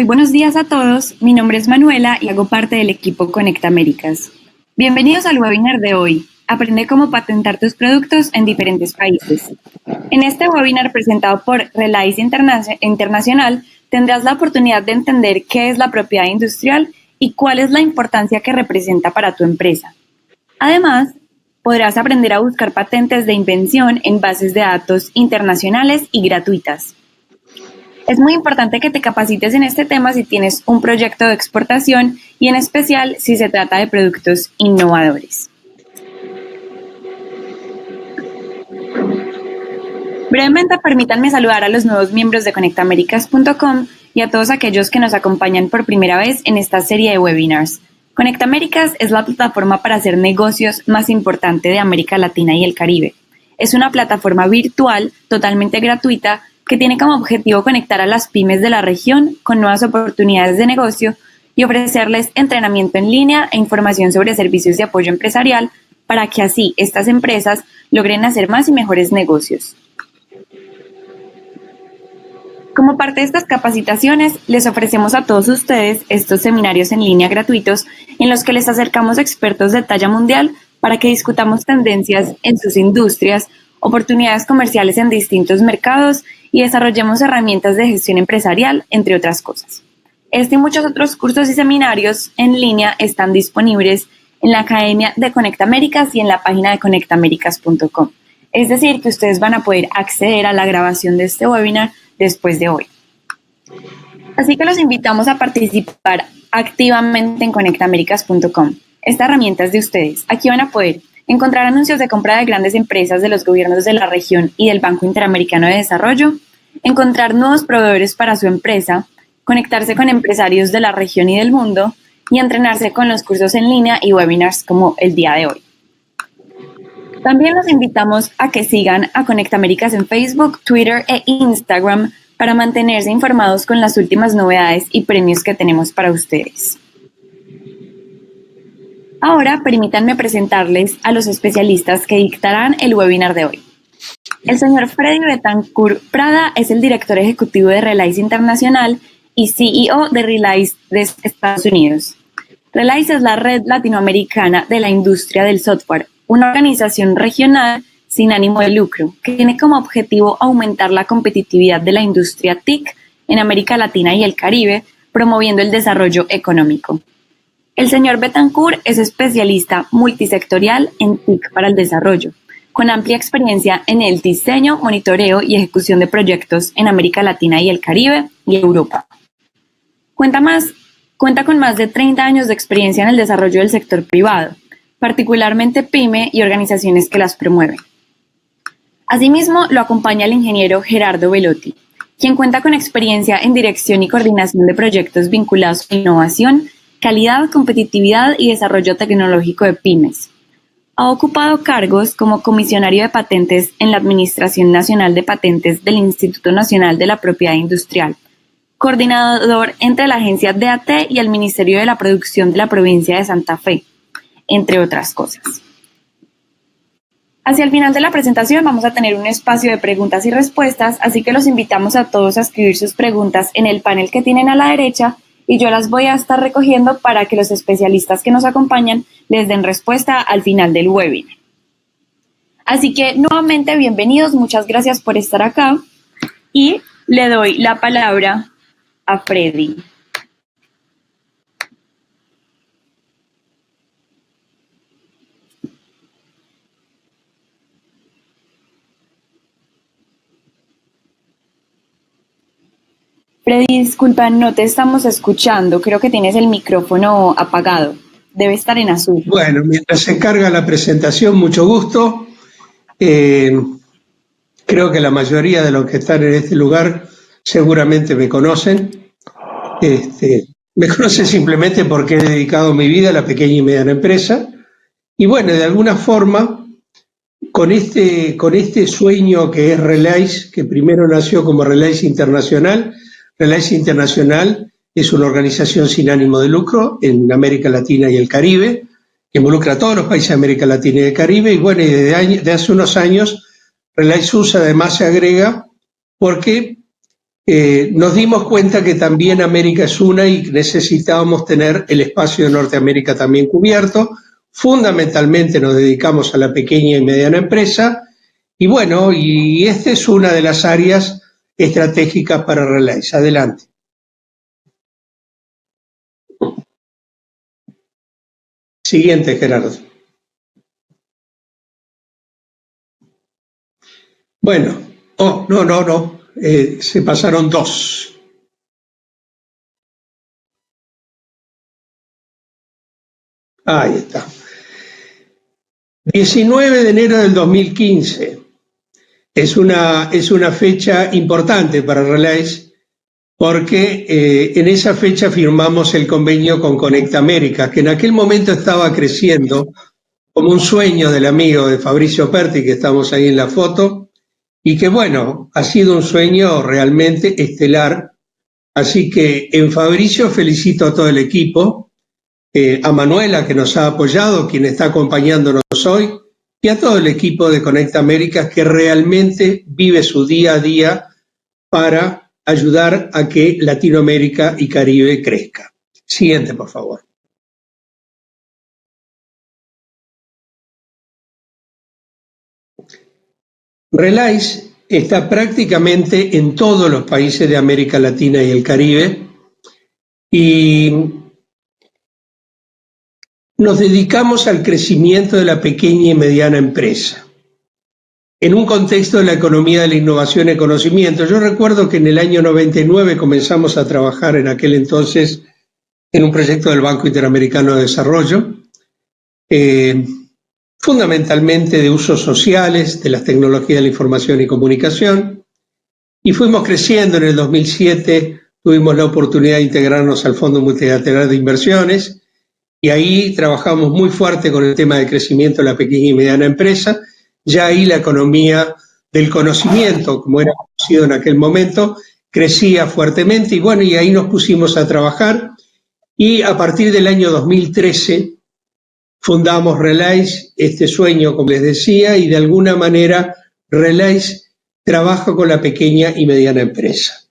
Muy buenos días a todos, mi nombre es Manuela y hago parte del equipo Conecta Américas. Bienvenidos al webinar de hoy, Aprende cómo patentar tus productos en diferentes países. En este webinar presentado por Relais Internacional tendrás la oportunidad de entender qué es la propiedad industrial y cuál es la importancia que representa para tu empresa. Además, podrás aprender a buscar patentes de invención en bases de datos internacionales y gratuitas. Es muy importante que te capacites en este tema si tienes un proyecto de exportación y en especial si se trata de productos innovadores. Brevemente, permítanme saludar a los nuevos miembros de ConectaAmericas.com y a todos aquellos que nos acompañan por primera vez en esta serie de webinars. Conecta Américas es la plataforma para hacer negocios más importante de América Latina y el Caribe. Es una plataforma virtual totalmente gratuita que tiene como objetivo conectar a las pymes de la región con nuevas oportunidades de negocio y ofrecerles entrenamiento en línea e información sobre servicios de apoyo empresarial para que así estas empresas logren hacer más y mejores negocios. Como parte de estas capacitaciones, les ofrecemos a todos ustedes estos seminarios en línea gratuitos en los que les acercamos expertos de talla mundial para que discutamos tendencias en sus industrias, oportunidades comerciales en distintos mercados y desarrollemos herramientas de gestión empresarial, entre otras cosas. Este y muchos otros cursos y seminarios en línea están disponibles en la Academia de Conecta Américas y en la página de ConectaAmericas.com. Es decir, que ustedes van a poder acceder a la grabación de este webinar después de hoy. Así que los invitamos a participar activamente en ConectaAmericas.com. Esta herramienta es de ustedes. Aquí van a poder encontrar anuncios de compra de grandes empresas de los gobiernos de la región y del Banco Interamericano de Desarrollo, encontrar nuevos proveedores para su empresa, conectarse con empresarios de la región y del mundo y entrenarse con los cursos en línea y webinars como el día de hoy. También los invitamos a que sigan a Conecta Américas en Facebook, Twitter e Instagram para mantenerse informados con las últimas novedades y premios que tenemos para ustedes. Ahora, permítanme presentarles a los especialistas que dictarán el webinar de hoy. El señor Freddy Betancourt Prada es el director ejecutivo de Relais Internacional y CEO de Relais de Estados Unidos. Relais es la red latinoamericana de la industria del software, una organización regional sin ánimo de lucro que tiene como objetivo aumentar la competitividad de la industria TIC en América Latina y el Caribe, promoviendo el desarrollo económico. El señor Betancourt es especialista multisectorial en TIC para el desarrollo, con amplia experiencia en el diseño, monitoreo y ejecución de proyectos en América Latina y el Caribe y Europa. Cuenta con más de 30 años de experiencia en el desarrollo del sector privado, particularmente PYME y organizaciones que las promueven. Asimismo, lo acompaña el ingeniero Gerardo Velotti, quien cuenta con experiencia en dirección y coordinación de proyectos vinculados a innovación, calidad, competitividad y desarrollo tecnológico de pymes. Ha ocupado cargos como comisionario de patentes en la Administración Nacional de Patentes del Instituto Nacional de la Propiedad Industrial, coordinador entre la agencia DAT y el Ministerio de la Producción de la provincia de Santa Fe, entre otras cosas. Hacia el final de la presentación vamos a tener un espacio de preguntas y respuestas, así que los invitamos a todos a escribir sus preguntas en el panel que tienen a la derecha y yo las voy a estar recogiendo para que los especialistas que nos acompañan les den respuesta al final del webinar. Así que nuevamente bienvenidos, muchas gracias por estar acá y le doy la palabra a Freddy. Freddy, disculpa, no te estamos escuchando. Creo que tienes el micrófono apagado. Debe estar en azul. Bueno, mientras se carga la presentación, mucho gusto. Creo que la mayoría de los que están en este lugar seguramente me conocen. Me conocen simplemente porque he dedicado mi vida a la pequeña y mediana empresa. Y bueno, de alguna forma, con este sueño que es Relais, que primero nació como Relais Internacional. Relais Internacional es una organización sin ánimo de lucro en América Latina y el Caribe, que involucra a todos los países de América Latina y el Caribe, y bueno, desde hace unos años Relais USA además se agrega porque nos dimos cuenta que también América es una y necesitábamos tener el espacio de Norteamérica también cubierto. Fundamentalmente nos dedicamos a la pequeña y mediana empresa y bueno, y esta es una de las áreas estratégicas para Relays. Adelante. Siguiente, Gerardo. Bueno, no, se pasaron dos. Ahí está. 19 de enero del 2015. Es una fecha importante para Relays porque en esa fecha firmamos el convenio con Conecta América, que en aquel momento estaba creciendo como un sueño del amigo de Fabricio Perti, que estamos ahí en la foto, y que bueno, ha sido un sueño realmente estelar. Así que en Fabricio felicito a todo el equipo, a Manuela que nos ha apoyado, quien está acompañándonos hoy, y a todo el equipo de Conecta América que realmente vive su día a día para ayudar a que Latinoamérica y Caribe crezca. Siguiente, por favor. Relays está prácticamente en todos los países de América Latina y el Caribe y nos dedicamos al crecimiento de la pequeña y mediana empresa en un contexto de la economía de la innovación y conocimiento. Yo recuerdo que en el año 99 comenzamos a trabajar en aquel entonces en un proyecto del Banco Interamericano de Desarrollo, fundamentalmente de usos sociales, de las tecnologías de la información y comunicación, y fuimos creciendo. En el 2007 tuvimos la oportunidad de integrarnos al Fondo Multilateral de Inversiones, y ahí trabajamos muy fuerte con el tema del crecimiento de la pequeña y mediana empresa. Ya ahí la economía del conocimiento, como era conocido en aquel momento, crecía fuertemente y bueno, y ahí nos pusimos a trabajar y a partir del año 2013 fundamos Relays, este sueño, como les decía, y de alguna manera Relays trabaja con la pequeña y mediana empresa.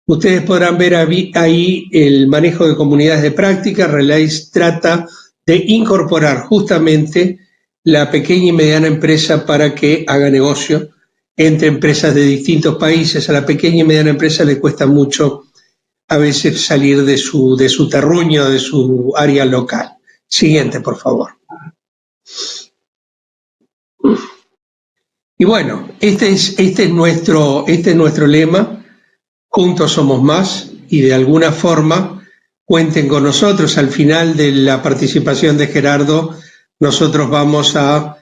Ustedes podrán ver ahí el manejo de comunidades de práctica. Relays trata de incorporar justamente la pequeña y mediana empresa para que haga negocio entre empresas de distintos países. A la pequeña y mediana empresa le cuesta mucho a veces salir de su terruño, de su área local. Siguiente, por favor. Y bueno, este es nuestro lema, juntos somos más, y de alguna forma cuenten con nosotros. Al final de la participación de Gerardo, nosotros vamos a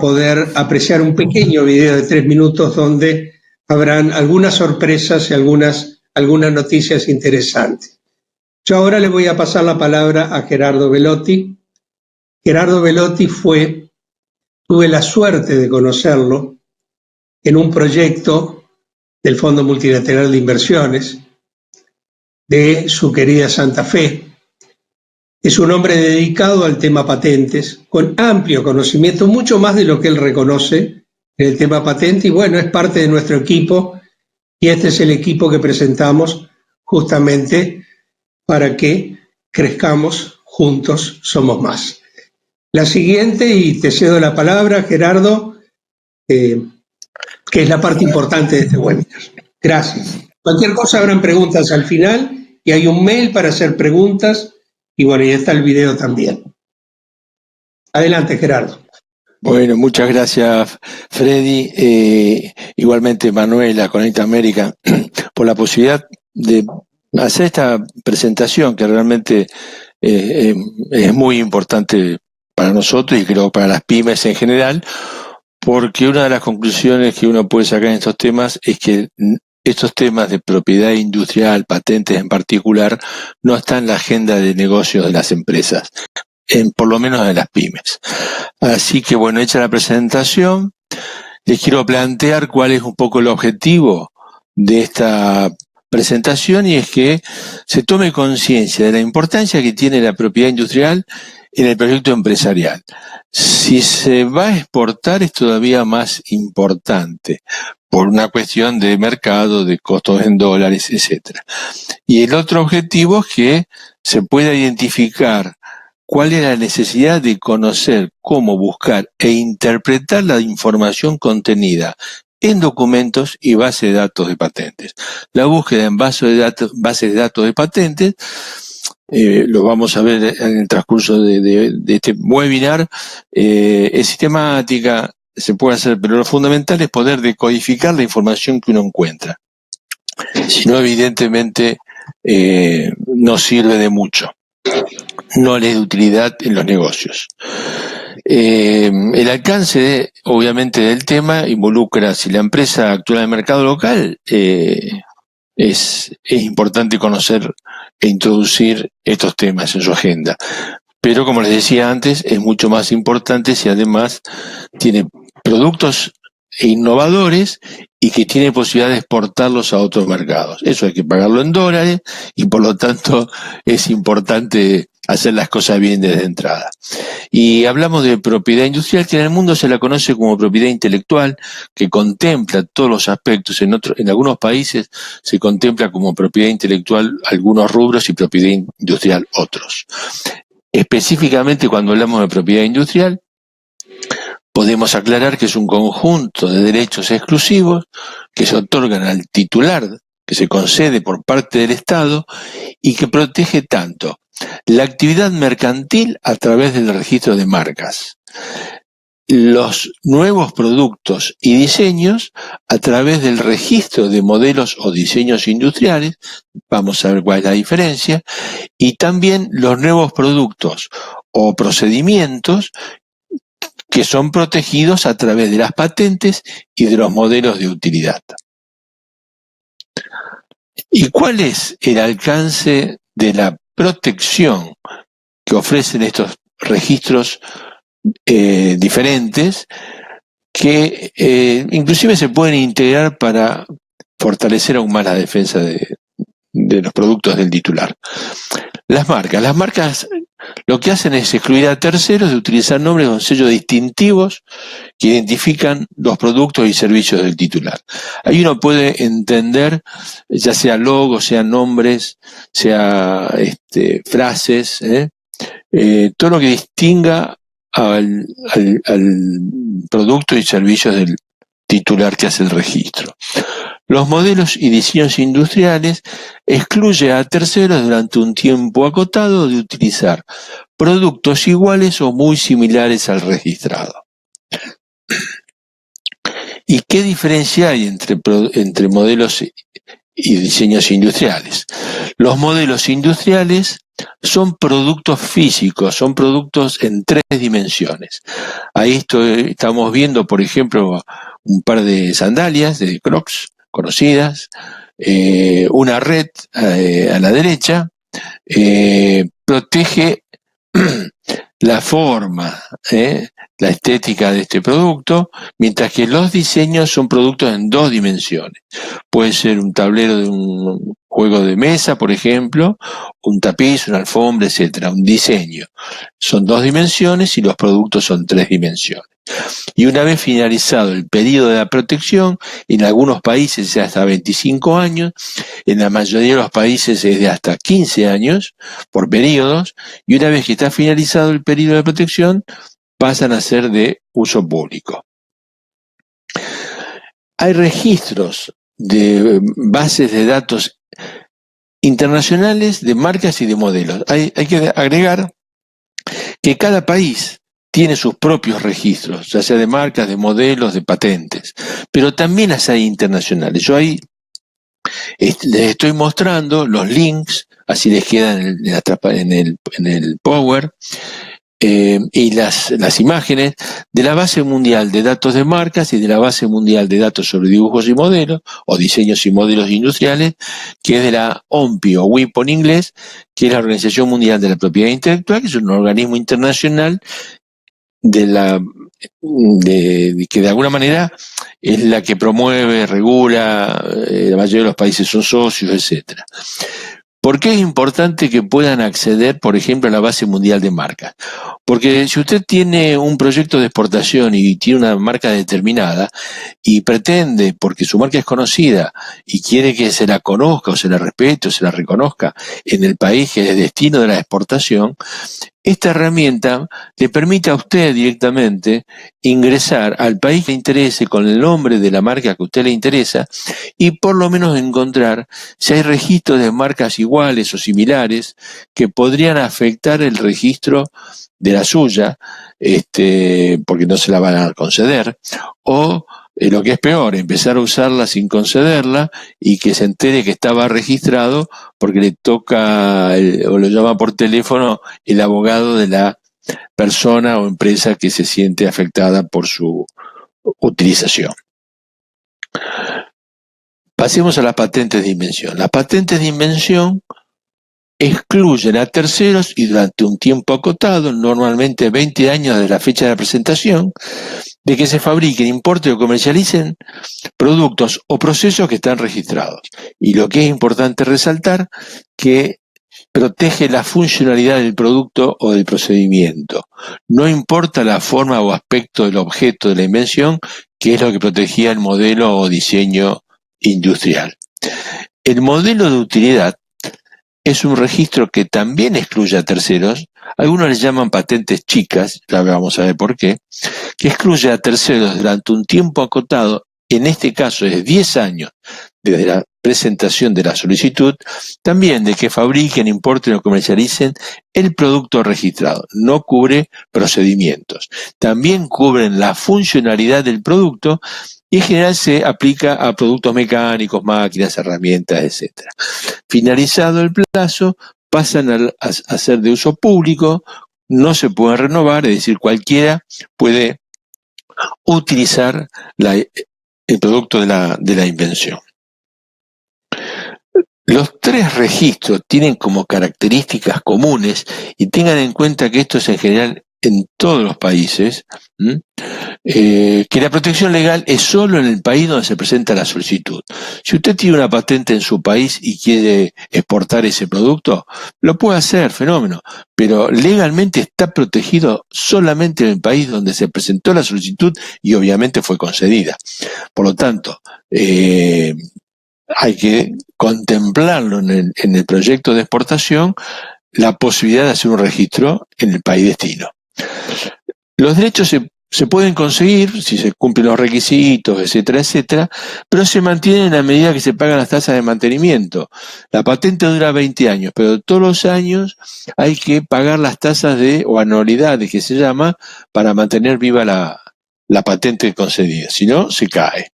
poder apreciar un pequeño video de 3 minutos donde habrán algunas sorpresas y algunas noticias interesantes. Yo ahora le voy a pasar la palabra a Gerardo Belotti. Gerardo Belotti tuve la suerte de conocerlo en un proyecto del Fondo Multilateral de Inversiones de su querida Santa Fe. Es un hombre dedicado al tema patentes, con amplio conocimiento, mucho más de lo que él reconoce en el tema patente, y bueno, es parte de nuestro equipo, y este es el equipo que presentamos justamente para que crezcamos juntos, somos más. La siguiente, y te cedo la palabra, Gerardo, que es la parte importante de este webinar. Gracias. Cualquier cosa habrán preguntas al final, y hay un mail para hacer preguntas, y bueno, y está el video también. Adelante, Gerardo. Bueno, muchas gracias, Freddy. Igualmente, Manuela, Conecta América, por la posibilidad de hacer esta presentación que realmente es muy importante para nosotros y creo para las pymes en general, porque una de las conclusiones que uno puede sacar en estos temas es que estos temas de propiedad industrial, patentes en particular, no están en la agenda de negocios de las empresas, por lo menos de las pymes. Así que bueno, hecha la presentación, les quiero plantear cuál es un poco el objetivo de esta presentación, y es que se tome conciencia de la importancia que tiene la propiedad industrial en el proyecto empresarial. Si se va a exportar es todavía más importante, por una cuestión de mercado, de costos en dólares, etcétera. Y el otro objetivo es que se pueda identificar cuál es la necesidad de conocer cómo buscar e interpretar la información contenida en documentos y bases de datos de patentes. La búsqueda en bases de datos de patentes, lo vamos a ver en el transcurso de este webinar, es sistemática, se puede hacer, pero lo fundamental es poder decodificar la información que uno encuentra. Si no, evidentemente, no sirve de mucho. No le es de utilidad en los negocios. El alcance, obviamente, del tema involucra, si la empresa actúa en el mercado local, es importante conocer e introducir estos temas en su agenda. Pero, como les decía antes, es mucho más importante si además tiene productos innovadores y que tiene posibilidad de exportarlos a otros mercados. Eso hay que pagarlo en dólares y por lo tanto es importante hacer las cosas bien desde entrada. Y hablamos de propiedad industrial, que en el mundo se la conoce como propiedad intelectual, que contempla todos los aspectos. En algunos países se contempla como propiedad intelectual algunos rubros y propiedad industrial otros. Específicamente, cuando hablamos de propiedad industrial, podemos aclarar que es un conjunto de derechos exclusivos que se otorgan al titular, que se concede por parte del Estado y que protege tanto la actividad mercantil a través del registro de marcas, los nuevos productos y diseños a través del registro de modelos o diseños industriales, vamos a ver cuál es la diferencia, y también los nuevos productos o procedimientos que son protegidos a través de las patentes y de los modelos de utilidad. ¿Y cuál es el alcance de la protección que ofrecen estos registros diferentes que inclusive se pueden integrar para fortalecer aún más la defensa de los productos del titular? Las marcas lo que hacen es excluir a terceros de utilizar nombres con sellos distintivos que identifican los productos y servicios del titular. Ahí uno puede entender, ya sea logos, sea nombres, sea frases, todo lo que distinga al producto y servicios del titular que hace el registro. Los modelos y diseños industriales excluye a terceros durante un tiempo acotado de utilizar productos iguales o muy similares al registrado. ¿Y qué diferencia hay entre modelos y diseños industriales? Los modelos industriales son productos físicos, son productos en 3 dimensiones. Ahí estamos viendo, por ejemplo, un par de sandalias de Crocs conocidas, una red a la derecha, protege la forma, la estética de este producto, mientras que los diseños son productos en 2 dimensiones. Puede ser un tablero de un juego de mesa, por ejemplo, un tapiz, una alfombra, etcétera. Un diseño. Son 2 dimensiones y los productos son 3 dimensiones. Y una vez finalizado el periodo de la protección, en algunos países es hasta 25 años, en la mayoría de los países es de hasta 15 años por periodos, y una vez que está finalizado el periodo de protección, pasan a ser de uso público. Hay registros de bases de datos internacionales de marcas y de modelos. Hay que agregar que cada país tiene sus propios registros, ya sea de marcas, de modelos, de patentes, pero también las hay internacionales. Yo ahí les estoy mostrando los links, así les quedan en el Power, y las imágenes de la base mundial de datos de marcas y de la base mundial de datos sobre dibujos y modelos, o diseños y modelos industriales, que es de la OMPI o WIP en inglés, que es la Organización Mundial de la Propiedad Intelectual, que es un organismo internacional que de alguna manera es la que promueve, regula, la mayoría de los países son socios, etcétera. ¿Por qué es importante que puedan acceder, por ejemplo, a la base mundial de marcas? Porque si usted tiene un proyecto de exportación y tiene una marca determinada y pretende, porque su marca es conocida y quiere que se la conozca o se la respete o se la reconozca en el país que es destino de la exportación, esta herramienta le permite a usted directamente ingresar al país que le interese con el nombre de la marca que a usted le interesa y por lo menos encontrar si hay registros de marcas iguales o similares que podrían afectar el registro de la suya, porque no se la van a conceder, o lo que es peor, empezar a usarla sin concederla y que se entere que estaba registrado porque le toca o lo llama por teléfono el abogado de la persona o empresa que se siente afectada por su utilización. Pasemos a las patentes de invención. Las patentes de invención excluyen a terceros y durante un tiempo acotado, normalmente 20 años de la fecha de la presentación, de que se fabriquen, importen o comercialicen productos o procesos que están registrados. Y lo que es importante resaltar, que protege la funcionalidad del producto o del procedimiento. No importa la forma o aspecto del objeto de la invención, que es lo que protegía el modelo o diseño industrial. El modelo de utilidad es un registro que también excluye a terceros, algunos les llaman patentes chicas, ya vamos a ver por qué, que excluye a terceros durante un tiempo acotado, en este caso es 10 años desde la presentación de la solicitud, también de que fabriquen, importen o comercialicen el producto registrado. No cubre procedimientos. También cubren la funcionalidad del producto y en general se aplica a productos mecánicos, máquinas, herramientas, etc. Finalizado el plazo, pasan a ser de uso público, no se pueden renovar, es decir, cualquiera puede utilizar el producto de la invención. Los 3 registros tienen como características comunes, y tengan en cuenta que esto es en general en todos los países, que la protección legal es solo en el país donde se presenta la solicitud. Si usted tiene una patente en su país y quiere exportar ese producto, lo puede hacer, fenómeno, pero legalmente está protegido solamente en el país donde se presentó la solicitud y obviamente fue concedida. Por lo tanto, hay que contemplarlo en el proyecto de exportación, la posibilidad de hacer un registro en el país destino. Los derechos se pueden conseguir si se cumplen los requisitos, etcétera, etcétera, pero se mantienen a medida que se pagan las tasas de mantenimiento. La patente dura 20 años, pero todos los años hay que pagar las tasas o anualidades, que se llama, para mantener viva la patente concedida. Si no, se cae.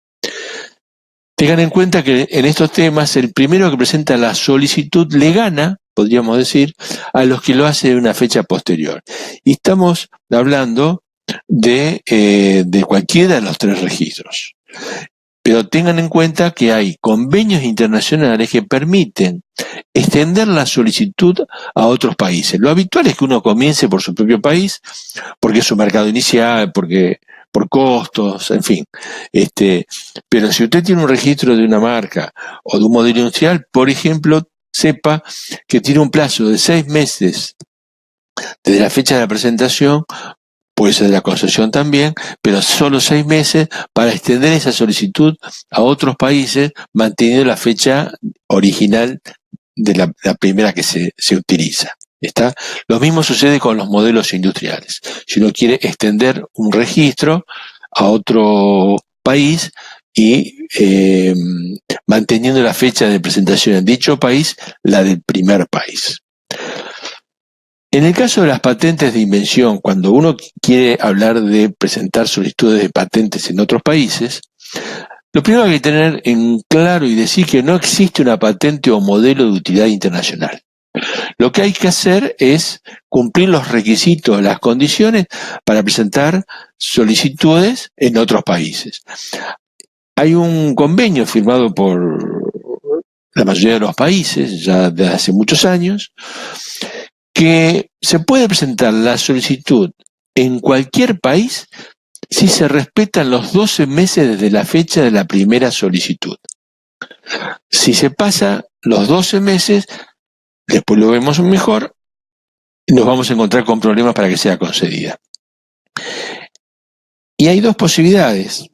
Tengan en cuenta que en estos temas el primero que presenta la solicitud le gana, podríamos decir, a los que lo hacen en una fecha posterior. Y estamos hablando de cualquiera de los 3 registros. Pero tengan en cuenta que hay convenios internacionales que permiten extender la solicitud a otros países. Lo habitual es que uno comience por su propio país, porque es su mercado inicial, por costos, en fin. Pero si usted tiene un registro de una marca o de un modelo industrial, por ejemplo, sepa que tiene un plazo de 6 meses desde la fecha de la presentación, puede ser de la concesión también, pero solo 6 meses para extender esa solicitud a otros países, manteniendo la fecha original de la primera que se utiliza. ¿Está? Lo mismo sucede con los modelos industriales. Si uno quiere extender un registro a otro país y manteniendo la fecha de presentación en dicho país, la del primer país. En el caso de las patentes de invención, cuando uno quiere hablar de presentar solicitudes de patentes en otros países, lo primero que hay que tener en claro y decir que no existe una patente o modelo de utilidad internacional. Lo que hay que hacer es cumplir los requisitos, las condiciones para presentar solicitudes en otros países. Hay un convenio firmado por la mayoría de los países, ya desde hace muchos años, que se puede presentar la solicitud en cualquier país si se respetan los 12 meses desde la fecha de la primera solicitud. Si se pasa los 12 meses, después lo vemos mejor, nos vamos a encontrar con problemas para que sea concedida. Y hay dos posibilidades,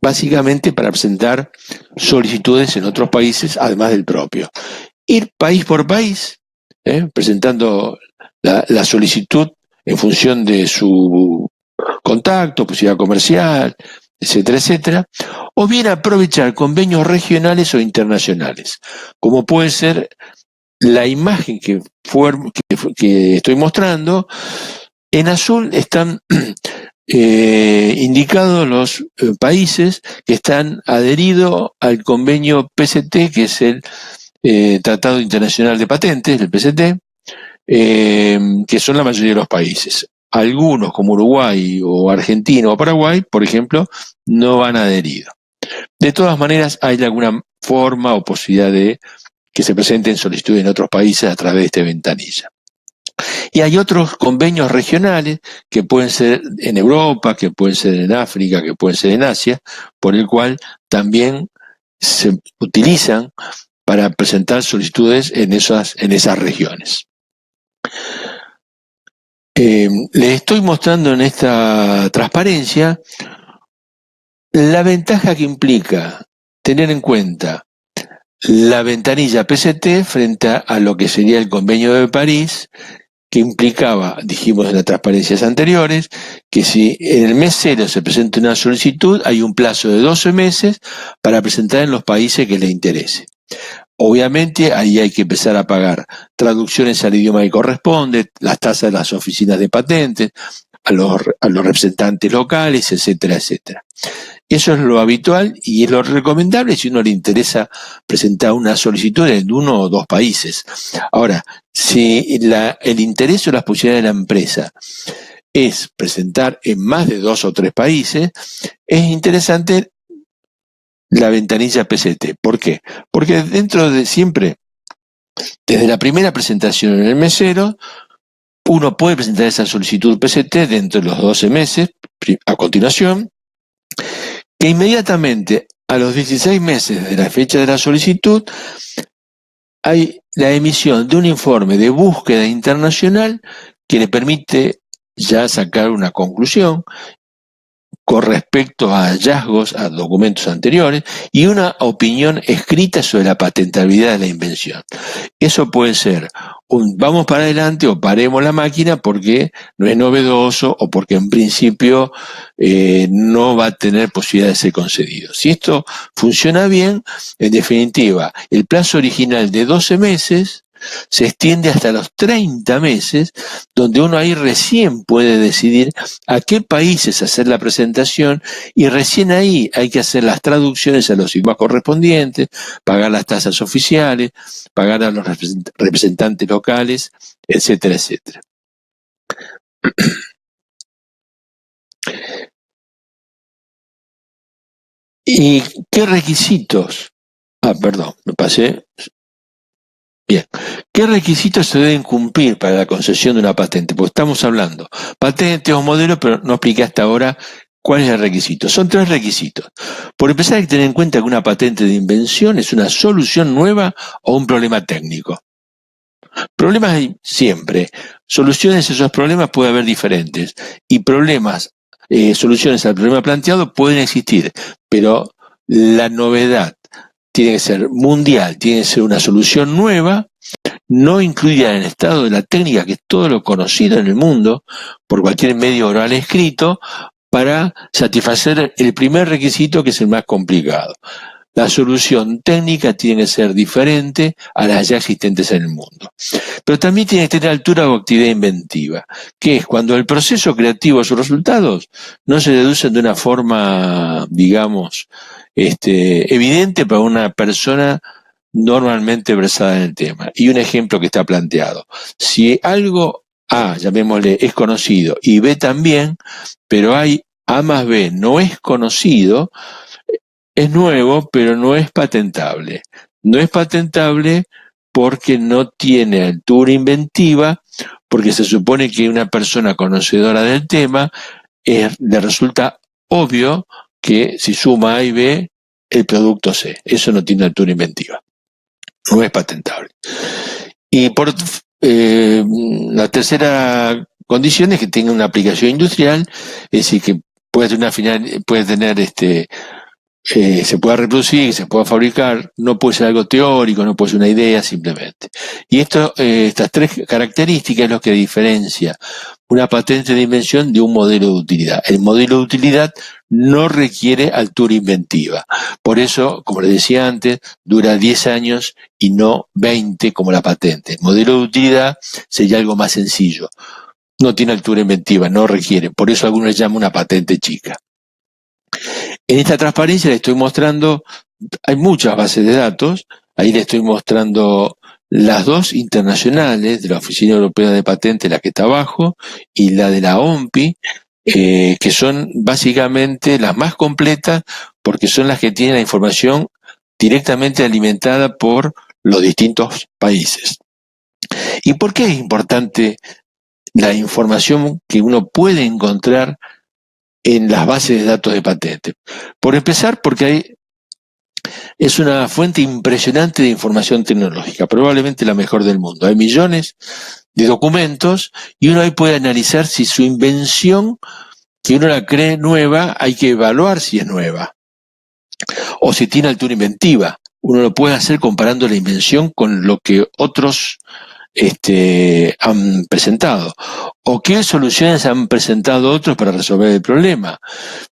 básicamente para presentar solicitudes en otros países, además del propio. Ir país por país, presentando la solicitud en función de su contacto, posibilidad comercial, etcétera, etcétera, o bien aprovechar convenios regionales o internacionales, como puede ser la imagen que estoy mostrando. En azul están indicados los países que están adheridos al convenio PCT, que es el Tratado Internacional de Patentes, el PCT, que son la mayoría de los países. Algunos, como Uruguay o Argentina o Paraguay, por ejemplo, no van adheridos. De todas maneras, hay alguna forma o posibilidad de que se presenten solicitudes en otros países a través de esta ventanilla. Y hay otros convenios regionales que pueden ser en Europa, que pueden ser en África, que pueden ser en Asia, por el cual también se utilizan para presentar solicitudes en esas regiones. Les estoy mostrando en esta transparencia la ventaja que implica tener en cuenta la ventanilla PCT frente a lo que sería el Convenio de París, que implicaba, dijimos en las transparencias anteriores, que si en el mes 0 se presenta una solicitud, hay un plazo de 12 meses para presentar en los países que le interese. Obviamente ahí hay que empezar a pagar traducciones al idioma que corresponde, las tasas de las oficinas de patentes, a los representantes locales, etcétera, etcétera. Eso es lo habitual y es lo recomendable si uno le interesa presentar una solicitud en uno o dos países. Ahora, si el interés o las posibilidades de la empresa es presentar en más de 2 o 3 países, es interesante la ventanilla PCT. ¿Por qué? Porque dentro de siempre, desde la primera presentación en el mes 0, uno puede presentar esa solicitud PCT dentro de los 12 meses, a continuación, que inmediatamente a los 16 meses de la fecha de la solicitud hay la emisión de un informe de búsqueda internacional que le permite ya sacar una conclusión con respecto a hallazgos, a documentos anteriores, y una opinión escrita sobre la patentabilidad de la invención. Eso puede ser vamos para adelante o paremos la máquina porque no es novedoso o porque en principio no va a tener posibilidad de ser concedido. Si esto funciona bien, en definitiva, el plazo original de 12 meses se extiende hasta los 30 meses, donde uno ahí recién puede decidir a qué países hacer la presentación y recién ahí hay que hacer las traducciones a los idiomas correspondientes, pagar las tasas oficiales, pagar a los representantes locales, etcétera, etcétera. ¿Y qué requisitos? Perdón, me pasé. Bien, ¿qué requisitos se deben cumplir para la concesión de una patente? Porque estamos hablando patente o modelo, pero no expliqué hasta ahora cuál es el requisito. Son 3 requisitos. Por empezar, hay que tener en cuenta que una patente de invención es una solución nueva o un problema técnico. Problemas hay siempre. Soluciones a esos problemas puede haber diferentes. Y soluciones al problema planteado pueden existir, pero la novedad tiene que ser mundial, tiene que ser una solución nueva, no incluida en el estado de la técnica, que es todo lo conocido en el mundo, por cualquier medio oral escrito, para satisfacer el primer requisito, que es el más complicado. La solución técnica tiene que ser diferente a las ya existentes en el mundo. Pero también tiene que tener altura o actividad inventiva, que es cuando el proceso creativo, sus resultados, no se deducen de una forma, digamos, evidente para una persona normalmente versada en el tema. Y un ejemplo que está planteado. Si algo A, llamémosle, es conocido, y B también, pero hay A más B no es conocido, es nuevo, pero no es patentable. No es patentable porque no tiene altura inventiva, porque se supone que una persona conocedora del tema le resulta obvio que si suma A y B, el producto C. Eso no tiene altura inventiva. No es patentable. Y la tercera condición es que tenga una aplicación industrial, es decir, que puede tener se pueda reproducir, se pueda fabricar, no puede ser algo teórico, no puede ser una idea simplemente. Y estas tres características es lo que diferencia una patente de invención de un modelo de utilidad. El modelo de utilidad no requiere altura inventiva. Por eso, como les decía antes, dura 10 años y no 20 como la patente. El modelo de utilidad sería algo más sencillo. No tiene altura inventiva, no requiere. Por eso algunos le llaman una patente chica. En esta transparencia le estoy mostrando, hay muchas bases de datos, ahí le estoy mostrando las dos internacionales de la Oficina Europea de Patentes, la que está abajo, y la de la OMPI, que son básicamente las más completas porque son las que tienen la información directamente alimentada por los distintos países. ¿Y por qué es importante la información que uno puede encontrar en las bases de datos de patentes? Por empezar, porque es una fuente impresionante de información tecnológica, probablemente la mejor del mundo. Hay millones de documentos y uno ahí puede analizar si su invención, que uno la cree nueva, hay que evaluar si es nueva o si tiene altura inventiva. Uno lo puede hacer comparando la invención con lo que otros han presentado, o qué soluciones han presentado otros para resolver el problema.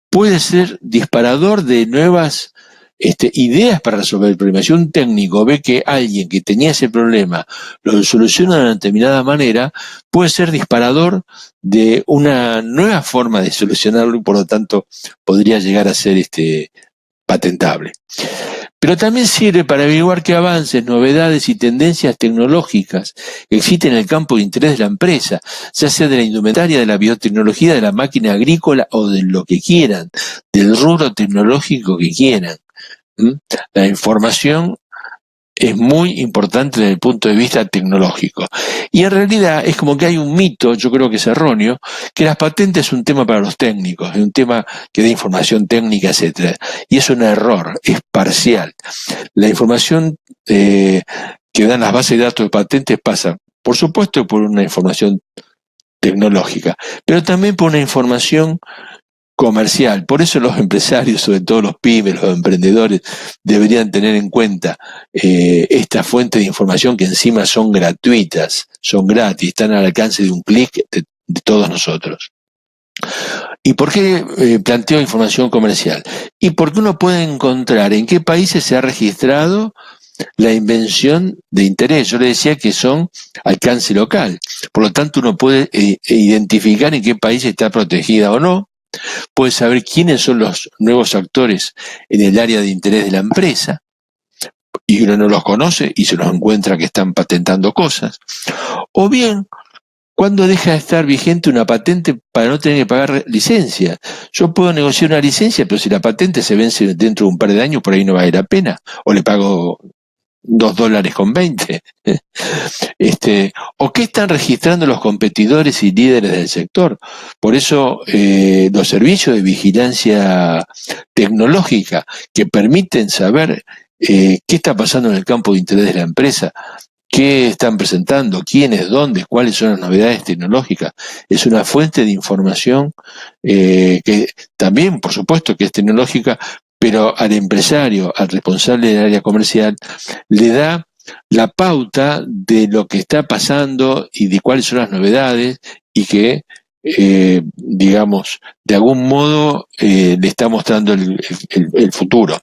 Puede ser disparador de nuevas ideas para resolver el problema. Si un técnico ve que alguien que tenía ese problema lo soluciona de una determinada manera, puede ser disparador de una nueva forma de solucionarlo y por lo tanto podría llegar a ser patentable. Pero también sirve para averiguar qué avances, novedades y tendencias tecnológicas existen en el campo de interés de la empresa, ya sea de la indumentaria, de la biotecnología, de la máquina agrícola o de lo que quieran, del rubro tecnológico que quieran. La información es muy importante desde el punto de vista tecnológico. Y en realidad es como que hay un mito, yo creo que es erróneo, que las patentes es un tema para los técnicos, es un tema que da información técnica, etcétera. Y es un error, es parcial. La información que dan las bases de datos de patentes pasa, por supuesto, por una información tecnológica, pero también por una información comercial. Por eso los empresarios, sobre todo los pymes, los emprendedores, deberían tener en cuenta esta fuente de información que encima son gratuitas, son gratis, están al alcance de un clic de todos nosotros. ¿Y por qué planteo información comercial? Y porque uno puede encontrar en qué países se ha registrado la invención de interés. Yo le decía que son alcance local. Por lo tanto, uno puede identificar en qué país está protegida o no. Puede saber quiénes son los nuevos actores en el área de interés de la empresa, y uno no los conoce y se los encuentra que están patentando cosas. O bien, ¿cuándo deja de estar vigente una patente para no tener que pagar licencia? Yo puedo negociar una licencia, pero si la patente se vence dentro de un par de años, por ahí no vale la pena. O le pago $2.20. ¿O qué están registrando los competidores y líderes del sector? Por eso los servicios de vigilancia tecnológica que permiten saber qué está pasando en el campo de interés de la empresa, qué están presentando, quiénes, dónde, cuáles son las novedades tecnológicas, es una fuente de información que también, por supuesto, que es tecnológica, pero al empresario, al responsable del área comercial, le da la pauta de lo que está pasando y de cuáles son las novedades y que, digamos, de algún modo le está mostrando el futuro.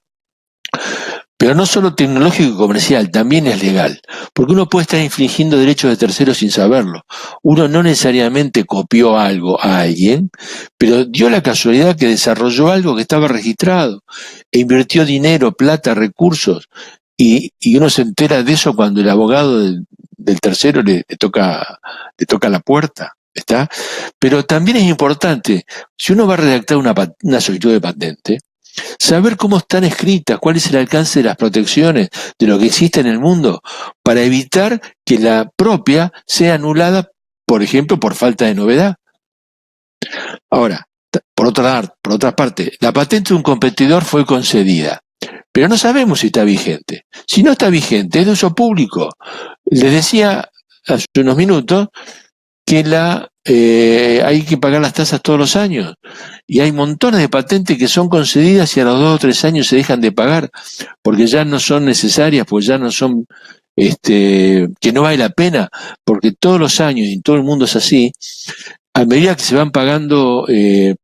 Pero no solo tecnológico y comercial, también es legal, porque uno puede estar infringiendo derechos de terceros sin saberlo. Uno no necesariamente copió algo a alguien, pero dio la casualidad que desarrolló algo que estaba registrado e invirtió dinero, plata, recursos, y uno se entera de eso cuando el abogado del tercero le toca la puerta. ¿Está? Pero también es importante, si uno va a redactar una solicitud de patente, saber cómo están escritas, cuál es el alcance de las protecciones de lo que existe en el mundo, para evitar que la propia sea anulada, por ejemplo, por falta de novedad. Ahora, por otra parte, la patente de un competidor fue concedida, pero no sabemos si está vigente. Si no está vigente, es de uso público. Les decía hace unos minutos que hay que pagar las tasas todos los años, y hay montones de patentes que son concedidas y a los 2 o 3 años se dejan de pagar porque ya no son necesarias, pues ya no son, que no vale la pena, porque todos los años, y todo el mundo es así, a medida que se van pagando,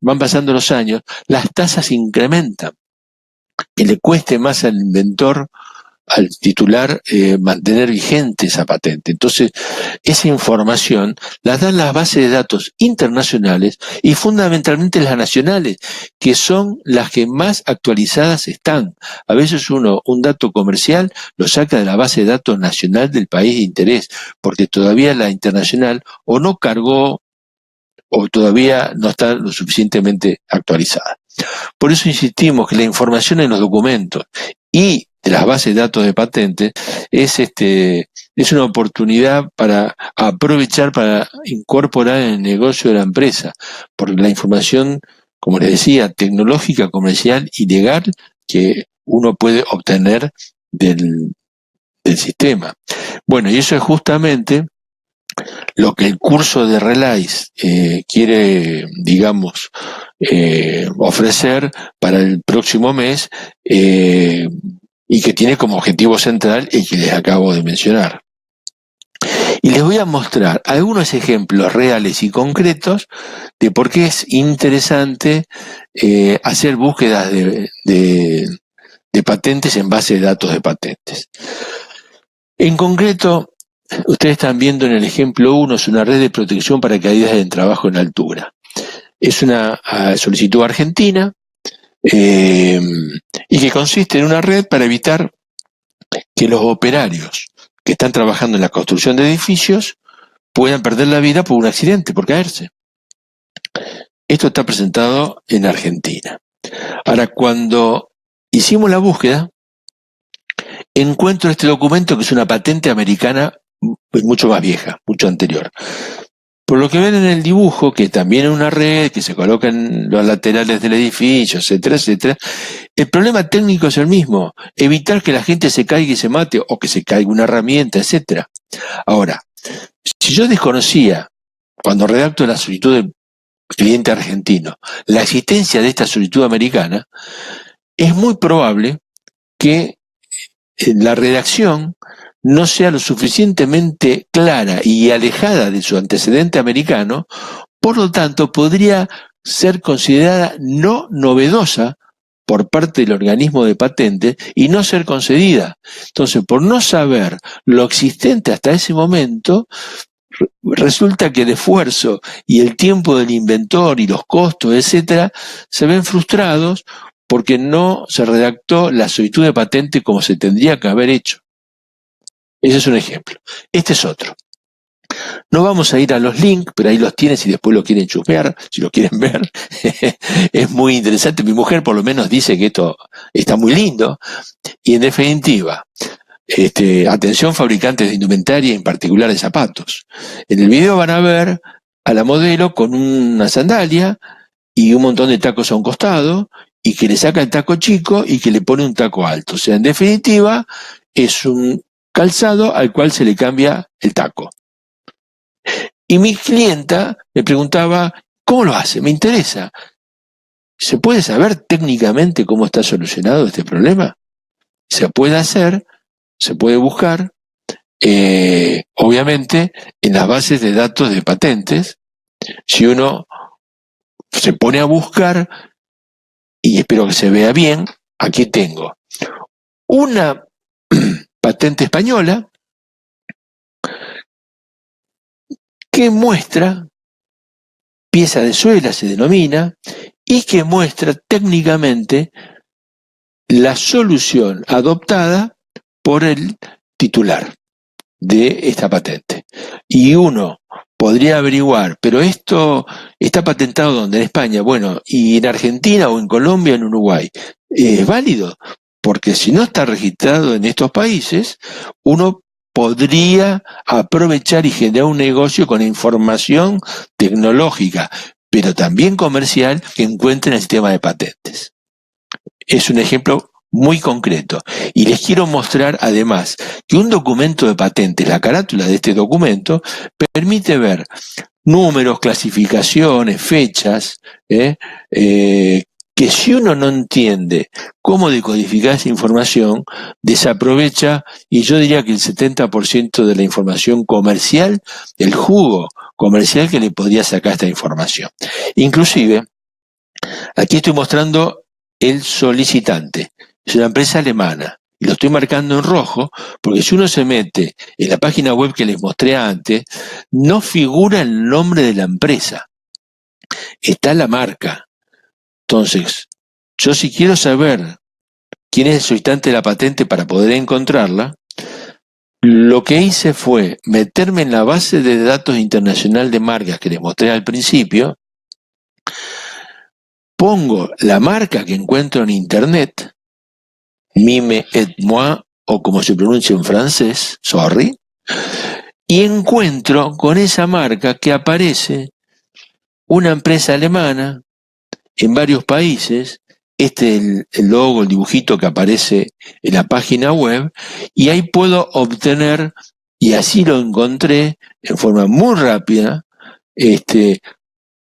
van pasando los años, las tasas incrementan, que le cueste más al inventor, al titular, mantener vigente esa patente. Entonces, esa información la dan las bases de datos internacionales y fundamentalmente las nacionales, que son las que más actualizadas están. A veces un dato comercial lo saca de la base de datos nacional del país de interés, porque todavía la internacional o no cargó o todavía no está lo suficientemente actualizada. Por eso insistimos que la información en los documentos y de las bases de datos de patentes es una oportunidad para aprovechar, para incorporar en el negocio de la empresa, porque la información, como les decía, tecnológica, comercial y legal que uno puede obtener del sistema. Bueno, y eso es justamente lo que el curso de Relais quiere, digamos, ofrecer para el próximo mes, y que tiene como objetivo central el que les acabo de mencionar. Y les voy a mostrar algunos ejemplos reales y concretos de por qué es interesante hacer búsquedas de patentes en base de datos de patentes. En concreto, ustedes están viendo en el ejemplo 1, es una red de protección para caídas en trabajo en altura. Es una solicitud argentina, y que consiste en una red para evitar que los operarios que están trabajando en la construcción de edificios puedan perder la vida por un accidente, por caerse. Esto está presentado en Argentina. Ahora, cuando hicimos la búsqueda, encuentro este documento que es una patente americana mucho más vieja, mucho anterior. Por lo que ven en el dibujo, que también es una red que se coloca en los laterales del edificio, etcétera, etcétera, el problema técnico es el mismo: evitar que la gente se caiga y se mate, o que se caiga una herramienta, etcétera. Ahora, si yo desconocía, cuando redacto la solicitud del cliente argentino, la existencia de esta solicitud americana, es muy probable que la redacción no sea lo suficientemente clara y alejada de su antecedente americano, por lo tanto podría ser considerada no novedosa por parte del organismo de patente y no ser concedida. Entonces, por no saber lo existente hasta ese momento, resulta que el esfuerzo y el tiempo del inventor y los costos, etcétera, se ven frustrados porque no se redactó la solicitud de patente como se tendría que haber hecho. Ese es un ejemplo. Este es otro. No vamos a ir a los links, pero ahí los tienen si después lo quieren chusmear, si lo quieren ver. Es muy interesante. Mi mujer por lo menos dice que esto está muy lindo. Y en definitiva, atención fabricantes de indumentaria, en particular de zapatos. En el video van a ver a la modelo con una sandalia y un montón de tacos a un costado, y que le saca el taco chico y que le pone un taco alto. O sea, en definitiva, es un calzado al cual se le cambia el taco. Y mi clienta me preguntaba, ¿cómo lo hace? Me interesa. ¿Se puede saber técnicamente cómo está solucionado este problema? Se puede hacer, se puede buscar, obviamente, en las bases de datos de patentes. Si uno se pone a buscar, y espero que se vea bien, aquí tengo una patente española que muestra, pieza de suela se denomina, y que muestra técnicamente la solución adoptada por el titular de esta patente. Y uno podría averiguar, pero esto está patentado ¿dónde? En España. Bueno, y en Argentina o en Colombia, en Uruguay. ¿Es válido? Porque si no está registrado en estos países, uno podría aprovechar y generar un negocio con información tecnológica, pero también comercial, que encuentre en el sistema de patentes. Es un ejemplo muy concreto. Y les quiero mostrar además que un documento de patentes, la carátula de este documento, permite ver números, clasificaciones, fechas, que si uno no entiende cómo decodificar esa información, desaprovecha, y yo diría que el 70% de la información comercial, el jugo comercial que le podría sacar esta información. Inclusive, aquí estoy mostrando el solicitante. Es una empresa alemana. Y lo estoy marcando en rojo, porque si uno se mete en la página web que les mostré antes, no figura el nombre de la empresa. Está la marca. Entonces, yo si quiero saber quién es el solicitante de la patente para poder encontrarla, lo que hice fue meterme en la base de datos internacional de marcas que les mostré al principio, pongo la marca que encuentro en internet, Mime et moi, o como se pronuncia en francés, sorry, y encuentro con esa marca que aparece una empresa alemana en varios países, este es el logo, el dibujito que aparece en la página web, y ahí puedo obtener, y así lo encontré en forma muy rápida,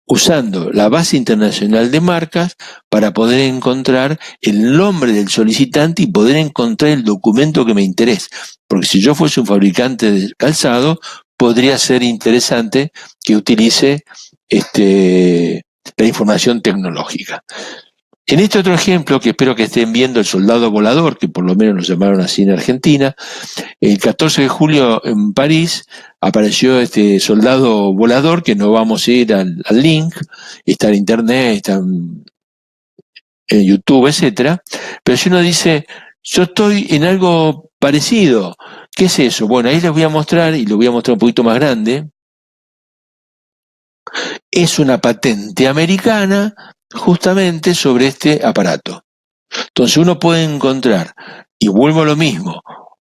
usando la base internacional de marcas para poder encontrar el nombre del solicitante y poder encontrar el documento que me interesa. Porque si yo fuese un fabricante de calzado, podría ser interesante que utilice la información tecnológica. En este otro ejemplo, que espero que estén viendo, el soldado volador, que por lo menos lo llamaron así en Argentina, el 14 de julio en París apareció este soldado volador, que no vamos a ir al link, está en internet, está en YouTube, etcétera. Pero si uno dice, yo estoy en algo parecido, ¿qué es eso? Bueno, ahí les voy a mostrar, y lo voy a mostrar un poquito más grande. Es una patente americana justamente sobre este aparato. Entonces uno puede encontrar, y vuelvo a lo mismo,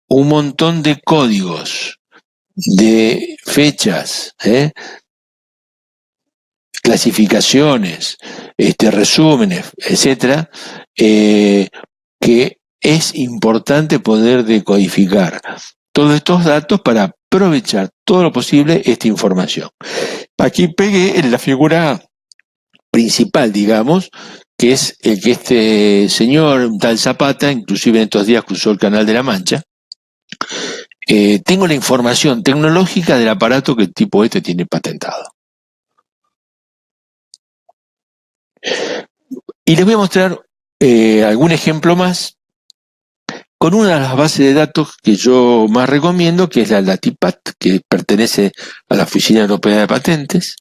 un montón de códigos, de fechas, clasificaciones, resúmenes, etcétera, que es importante poder decodificar todos estos datos para aprovechar todo lo posible esta información. Aquí pegué en la figura principal, digamos, que es el que este señor, un tal Zapata, inclusive en estos días cruzó el Canal de la Mancha. Tengo la información tecnológica del aparato que el tipo tiene patentado. Y les voy a mostrar algún ejemplo más con una de las bases de datos que yo más recomiendo, que es la LATIPAT, que pertenece a la Oficina Europea de Patentes,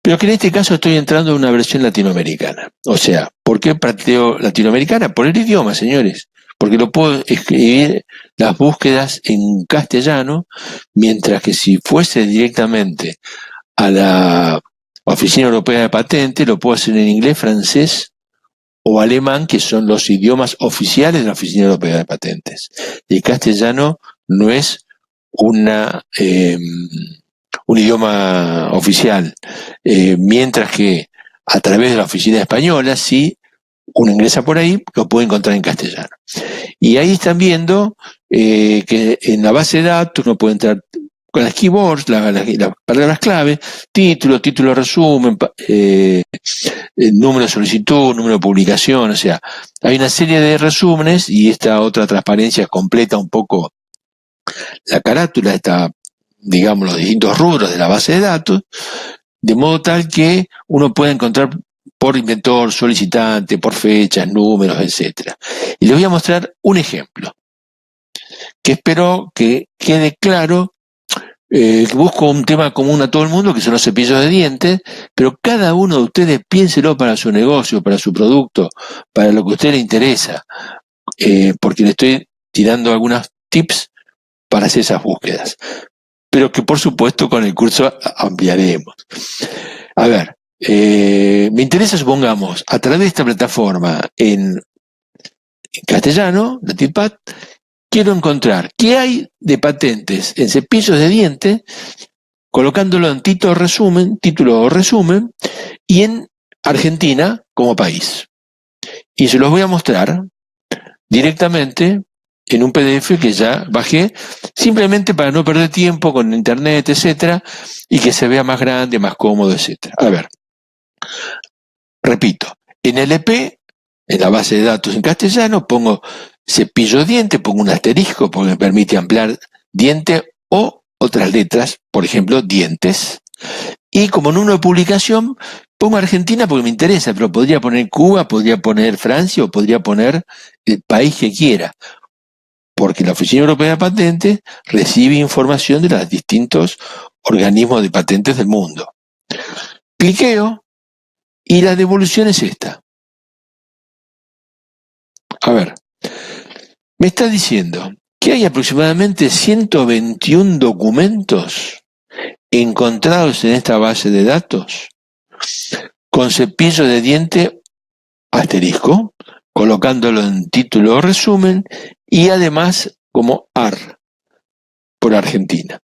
pero que en este caso estoy entrando en una versión latinoamericana. O sea, ¿por qué planteo latinoamericana? Por el idioma, señores. Porque lo puedo escribir las búsquedas en castellano, mientras que si fuese directamente a la Oficina Europea de Patentes, lo puedo hacer en inglés, francés o alemán, que son los idiomas oficiales de la Oficina Europea de Patentes. El castellano no es un idioma oficial, mientras que a través de la oficina española, sí, uno ingresa por ahí, lo puede encontrar en castellano. Y ahí están viendo que en la base de datos uno puede entrar con las keywords, las palabras clave, título resumen, número de solicitud, número de publicación, o sea, hay una serie de resúmenes, y esta otra transparencia completa un poco la carátula, digamos, los distintos rubros de la base de datos, de modo tal que uno puede encontrar por inventor, solicitante, por fechas, números, etc. Y les voy a mostrar un ejemplo, que espero que quede claro. Busco un tema común a todo el mundo, que son los cepillos de dientes, pero cada uno de ustedes piénselo para su negocio, para su producto, para lo que a usted le interesa, porque le estoy tirando algunos tips para hacer esas búsquedas, pero que por supuesto con el curso ampliaremos. A ver, me interesa, supongamos, a través de esta plataforma en castellano, LATIPAT, quiero encontrar qué hay de patentes en cepillos de dientes, colocándolo en título o resumen, y en Argentina como país. Y se los voy a mostrar directamente en un PDF que ya bajé, simplemente para no perder tiempo con internet, etcétera, y que se vea más grande, más cómodo, etcétera. A ver, repito, en LP, en la base de datos en castellano, pongo cepillo de diente, pongo un asterisco porque me permite ampliar diente o otras letras, por ejemplo, dientes. Y como número de publicación, pongo Argentina porque me interesa, pero podría poner Cuba, podría poner Francia o podría poner el país que quiera, porque la Oficina Europea de Patentes recibe información de los distintos organismos de patentes del mundo. Cliqueo y la devolución es esta. A ver, me está diciendo que hay aproximadamente 121 documentos encontrados en esta base de datos con cepillo de diente asterisco, colocándolo en título o resumen y además como AR por Argentina.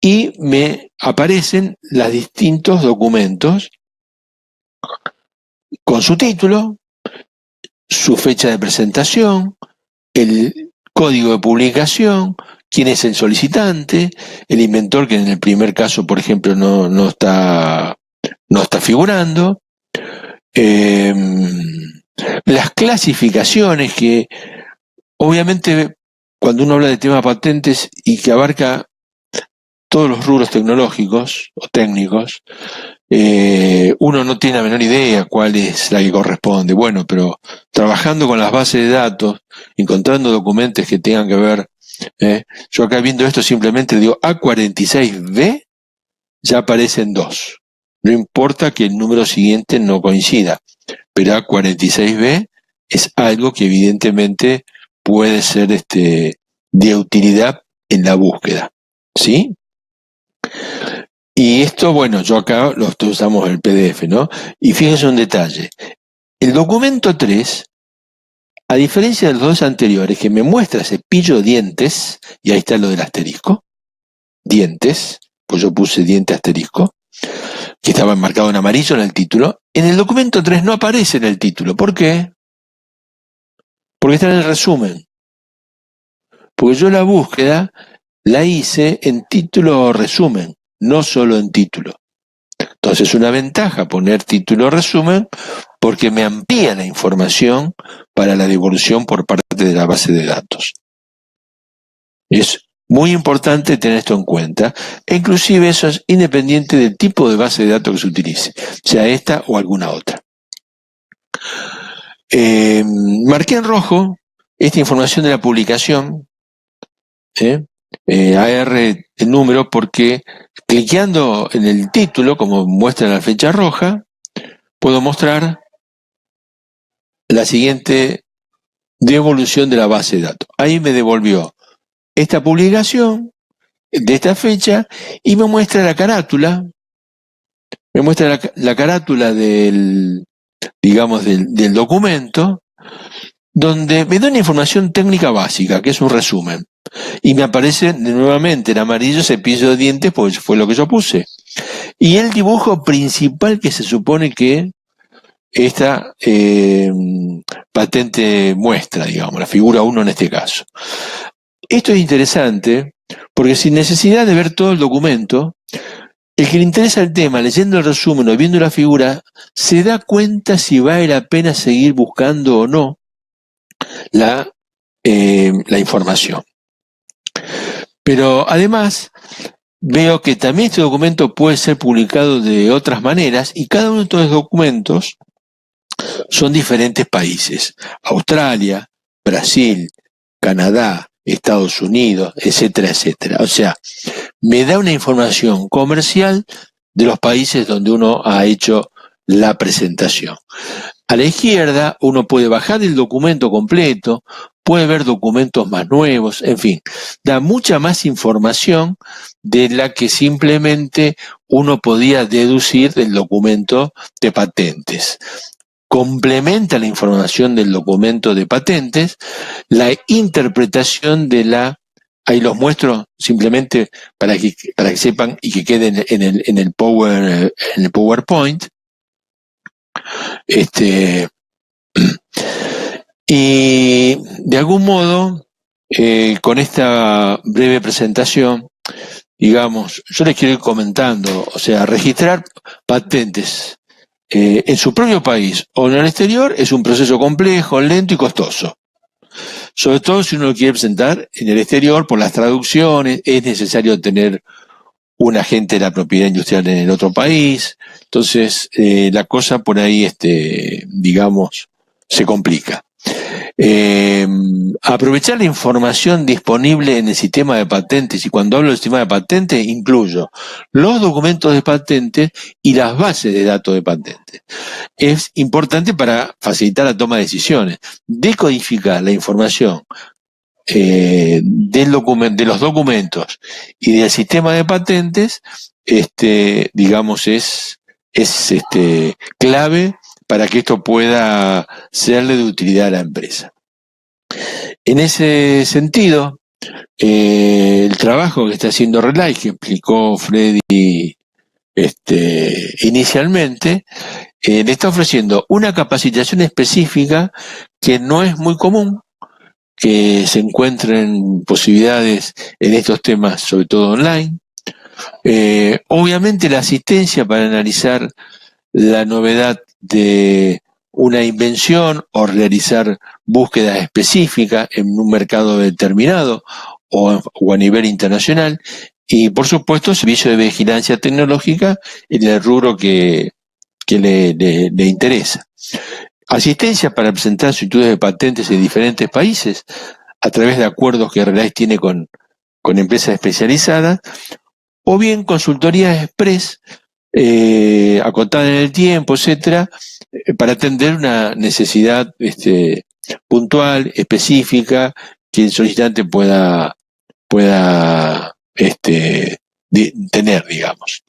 Y me aparecen los distintos documentos con su título, su fecha de presentación, el código de publicación, quién es el solicitante, el inventor, que en el primer caso, por ejemplo, no está figurando, las clasificaciones que, obviamente, cuando uno habla de temas patentes y que abarca todos los rubros tecnológicos o técnicos, uno no tiene la menor idea cuál es la que corresponde. Bueno, pero trabajando con las bases de datos, encontrando documentos que tengan que ver, yo acá viendo esto simplemente le digo A46B, ya aparecen dos. No importa que el número siguiente no coincida, pero A46B es algo que evidentemente puede ser de utilidad en la búsqueda, ¿sí? Y esto, bueno, yo acá lo usamos en el PDF, ¿no? Y fíjense un detalle. El documento 3, a diferencia de los dos anteriores, que me muestra cepillo dientes, y ahí está lo del asterisco, dientes, pues yo puse diente asterisco, que estaba marcado en amarillo en el título, en el documento 3 no aparece en el título. ¿Por qué? Porque está en el resumen. Porque yo la búsqueda la hice en título o resumen, no solo en título. Entonces, una ventaja poner título o resumen porque me amplía la información para la devolución por parte de la base de datos. Es muy importante tener esto en cuenta, e inclusive eso es independiente del tipo de base de datos que se utilice, sea esta o alguna otra. Marqué en rojo esta información de la publicación, AR el número, porque cliqueando en el título, como muestra la flecha roja, puedo mostrar la siguiente devolución de la base de datos. Ahí me devolvió esta publicación de esta fecha y me muestra la carátula, la carátula del documento, donde me da una información técnica básica, que es un resumen. Y me aparece nuevamente en amarillo cepillo de dientes, pues fue lo que yo puse. Y el dibujo principal que se supone que esta patente muestra, digamos, la figura 1 en este caso. Esto es interesante porque sin necesidad de ver todo el documento, el que le interesa el tema, leyendo el resumen o viendo la figura, se da cuenta si vale la pena seguir buscando o no la información. Pero además, veo que también este documento puede ser publicado de otras maneras y cada uno de estos documentos son diferentes países: Australia, Brasil, Canadá, Estados Unidos, etcétera, etcétera. O sea, me da una información comercial de los países donde uno ha hecho la presentación. A la izquierda uno puede bajar el documento completo, puede ver documentos más nuevos, en fin, da mucha más información de la que simplemente uno podía deducir del documento de patentes. Complementa la información del documento de patentes la interpretación de ahí los muestro simplemente para que sepan y que queden en el PowerPoint. Y de algún modo, con esta breve presentación, digamos, yo les quiero ir comentando, o sea, registrar patentes en su propio país o en el exterior es un proceso complejo, lento y costoso. Sobre todo si uno lo quiere presentar en el exterior por las traducciones, es necesario tener un agente de la propiedad industrial en el otro país. Entonces, la cosa por ahí, digamos, se complica. Aprovechar la información disponible en el sistema de patentes, y cuando hablo del sistema de patentes incluyo los documentos de patentes y las bases de datos de patentes. Es importante para facilitar la toma de decisiones. Decodificar la información de los documentos y del sistema de patentes, digamos, es clave para que esto pueda serle de utilidad a la empresa. En ese sentido, el trabajo que está haciendo Relay, que explicó Freddy inicialmente, le está ofreciendo una capacitación específica que no es muy común, que se encuentren posibilidades en estos temas, sobre todo online. Obviamente la asistencia para analizar la novedad de una invención o realizar búsquedas específicas en un mercado determinado o a nivel internacional, y por supuesto servicio de vigilancia tecnológica en el rubro que le interesa. Asistencia para presentar solicitudes de patentes en diferentes países a través de acuerdos que Relais tiene con empresas especializadas, o bien consultorías express acotada en el tiempo, etcétera, para atender una necesidad puntual, específica, que el solicitante pueda tener, digamos.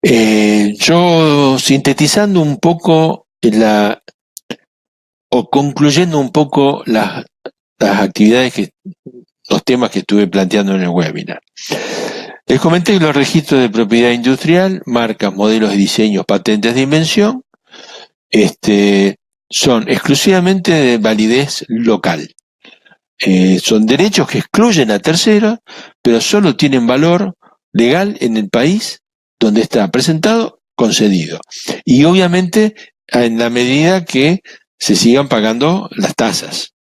Yo, sintetizando un poco o concluyendo un poco las actividades, los temas que estuve planteando en el webinar. Les comenté que los registros de propiedad industrial, marcas, modelos de diseño, patentes de invención, son exclusivamente de validez local. Son derechos que excluyen a terceros, pero solo tienen valor legal en el país donde está presentado, concedido. Y obviamente en la medida que se sigan pagando las tasas.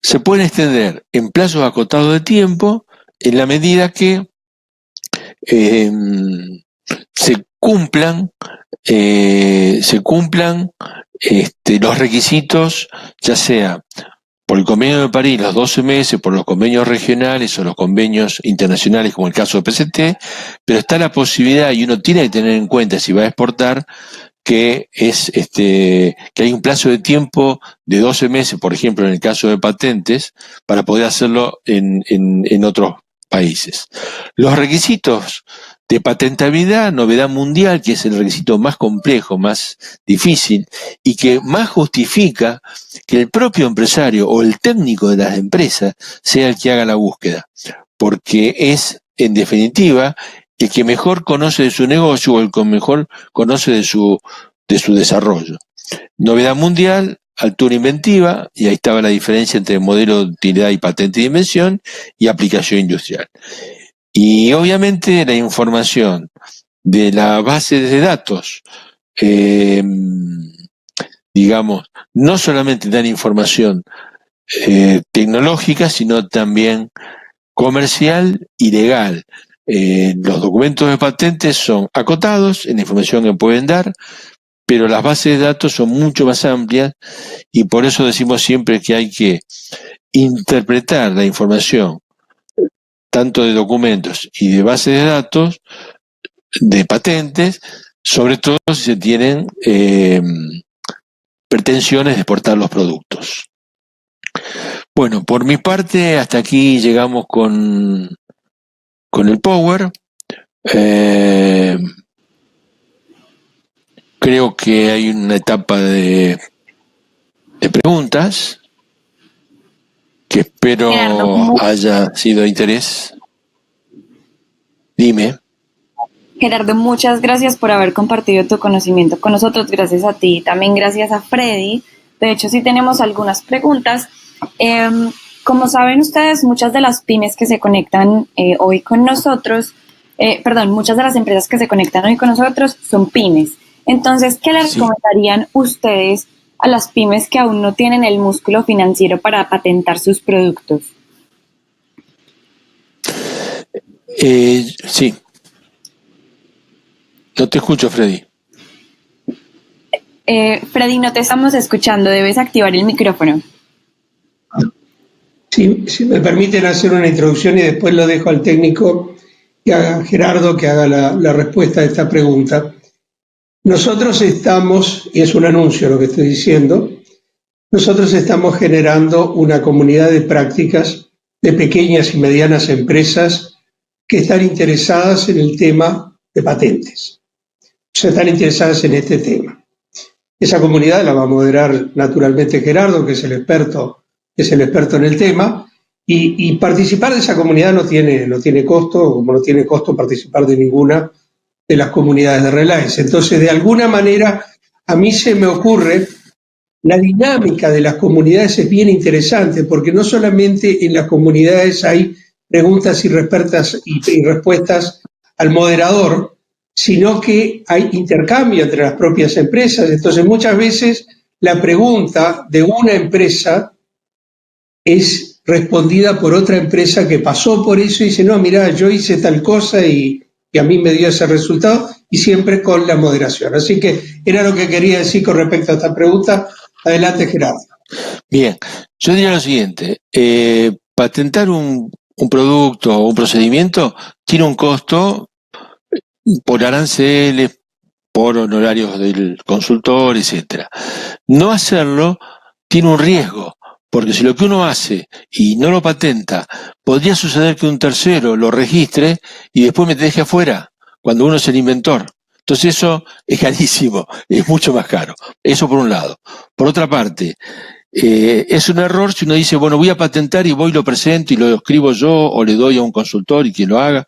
Se pueden extender en plazos acotados de tiempo en la medida que se cumplan los requisitos, ya sea por el convenio de París, los 12 meses, por los convenios regionales o los convenios internacionales, como el caso de PCT, pero está la posibilidad, y uno tiene que tener en cuenta si va a exportar, que hay un plazo de tiempo de 12 meses, por ejemplo, en el caso de patentes, para poder hacerlo en otros países. Los requisitos de patentabilidad, novedad mundial, que es el requisito más complejo, más difícil, y que más justifica que el propio empresario o el técnico de las empresas sea el que haga la búsqueda, porque es, en definitiva, el que mejor conoce de su negocio o el que mejor conoce de su desarrollo. Novedad mundial, altura inventiva, y ahí estaba la diferencia entre modelo de utilidad y patente de invención, y aplicación industrial. Y obviamente la información de la base de datos, digamos, no solamente dan información tecnológica, sino también comercial y legal. Los documentos de patentes son acotados en la información que pueden dar, pero las bases de datos son mucho más amplias, y por eso decimos siempre que hay que interpretar la información tanto de documentos y de bases de datos de patentes, sobre todo si se tienen pretensiones de exportar los productos. Bueno, por mi parte, hasta aquí llegamos con el Power. Creo que hay una etapa de preguntas que espero haya sido de interés. Dime. Gerardo, muchas gracias por haber compartido tu conocimiento con nosotros. Gracias a ti, también gracias a Freddy. De hecho, sí tenemos algunas preguntas. Como saben ustedes, muchas de las pymes que se conectan hoy con nosotros, muchas de las empresas que se conectan hoy con nosotros son pymes. Entonces, ¿qué les recomendarían ustedes a las pymes que aún no tienen el músculo financiero para patentar sus productos? Sí. No te escucho, Freddy. Freddy, no te estamos escuchando, debes activar el micrófono. Sí, si me permiten hacer una introducción y después lo dejo al técnico, Gerardo, que haga la respuesta a esta pregunta. Nosotros estamos, y es un anuncio lo que estoy diciendo, nosotros estamos generando una comunidad de prácticas de pequeñas y medianas empresas que están interesadas en el tema de patentes. O sea, están interesadas en este tema. Esa comunidad la va a moderar naturalmente Gerardo, que es el experto en el tema, y participar de esa comunidad no tiene costo, como no tiene costo participar de ninguna de las comunidades de Reliance. Entonces, de alguna manera, a mí se me ocurre, la dinámica de las comunidades es bien interesante, porque no solamente en las comunidades hay preguntas y respuestas al moderador, sino que hay intercambio entre las propias empresas. Entonces, muchas veces la pregunta de una empresa es respondida por otra empresa que pasó por eso y dice, no, mira, yo hice tal cosa y a mí me dio ese resultado, y siempre con la moderación. Así que era lo que quería decir con respecto a esta pregunta. Adelante, Gerardo. Bien, yo diría lo siguiente, patentar un producto o un procedimiento tiene un costo por aranceles, por honorarios del consultor, etcétera. No hacerlo tiene un riesgo, porque si lo que uno hace y no lo patenta, podría suceder que un tercero lo registre y después me deje afuera, cuando uno es el inventor. Entonces eso es carísimo, es mucho más caro. Eso por un lado. Por otra parte, es un error si uno dice, bueno, voy a patentar y voy, lo presento y lo escribo yo o le doy a un consultor y que lo haga,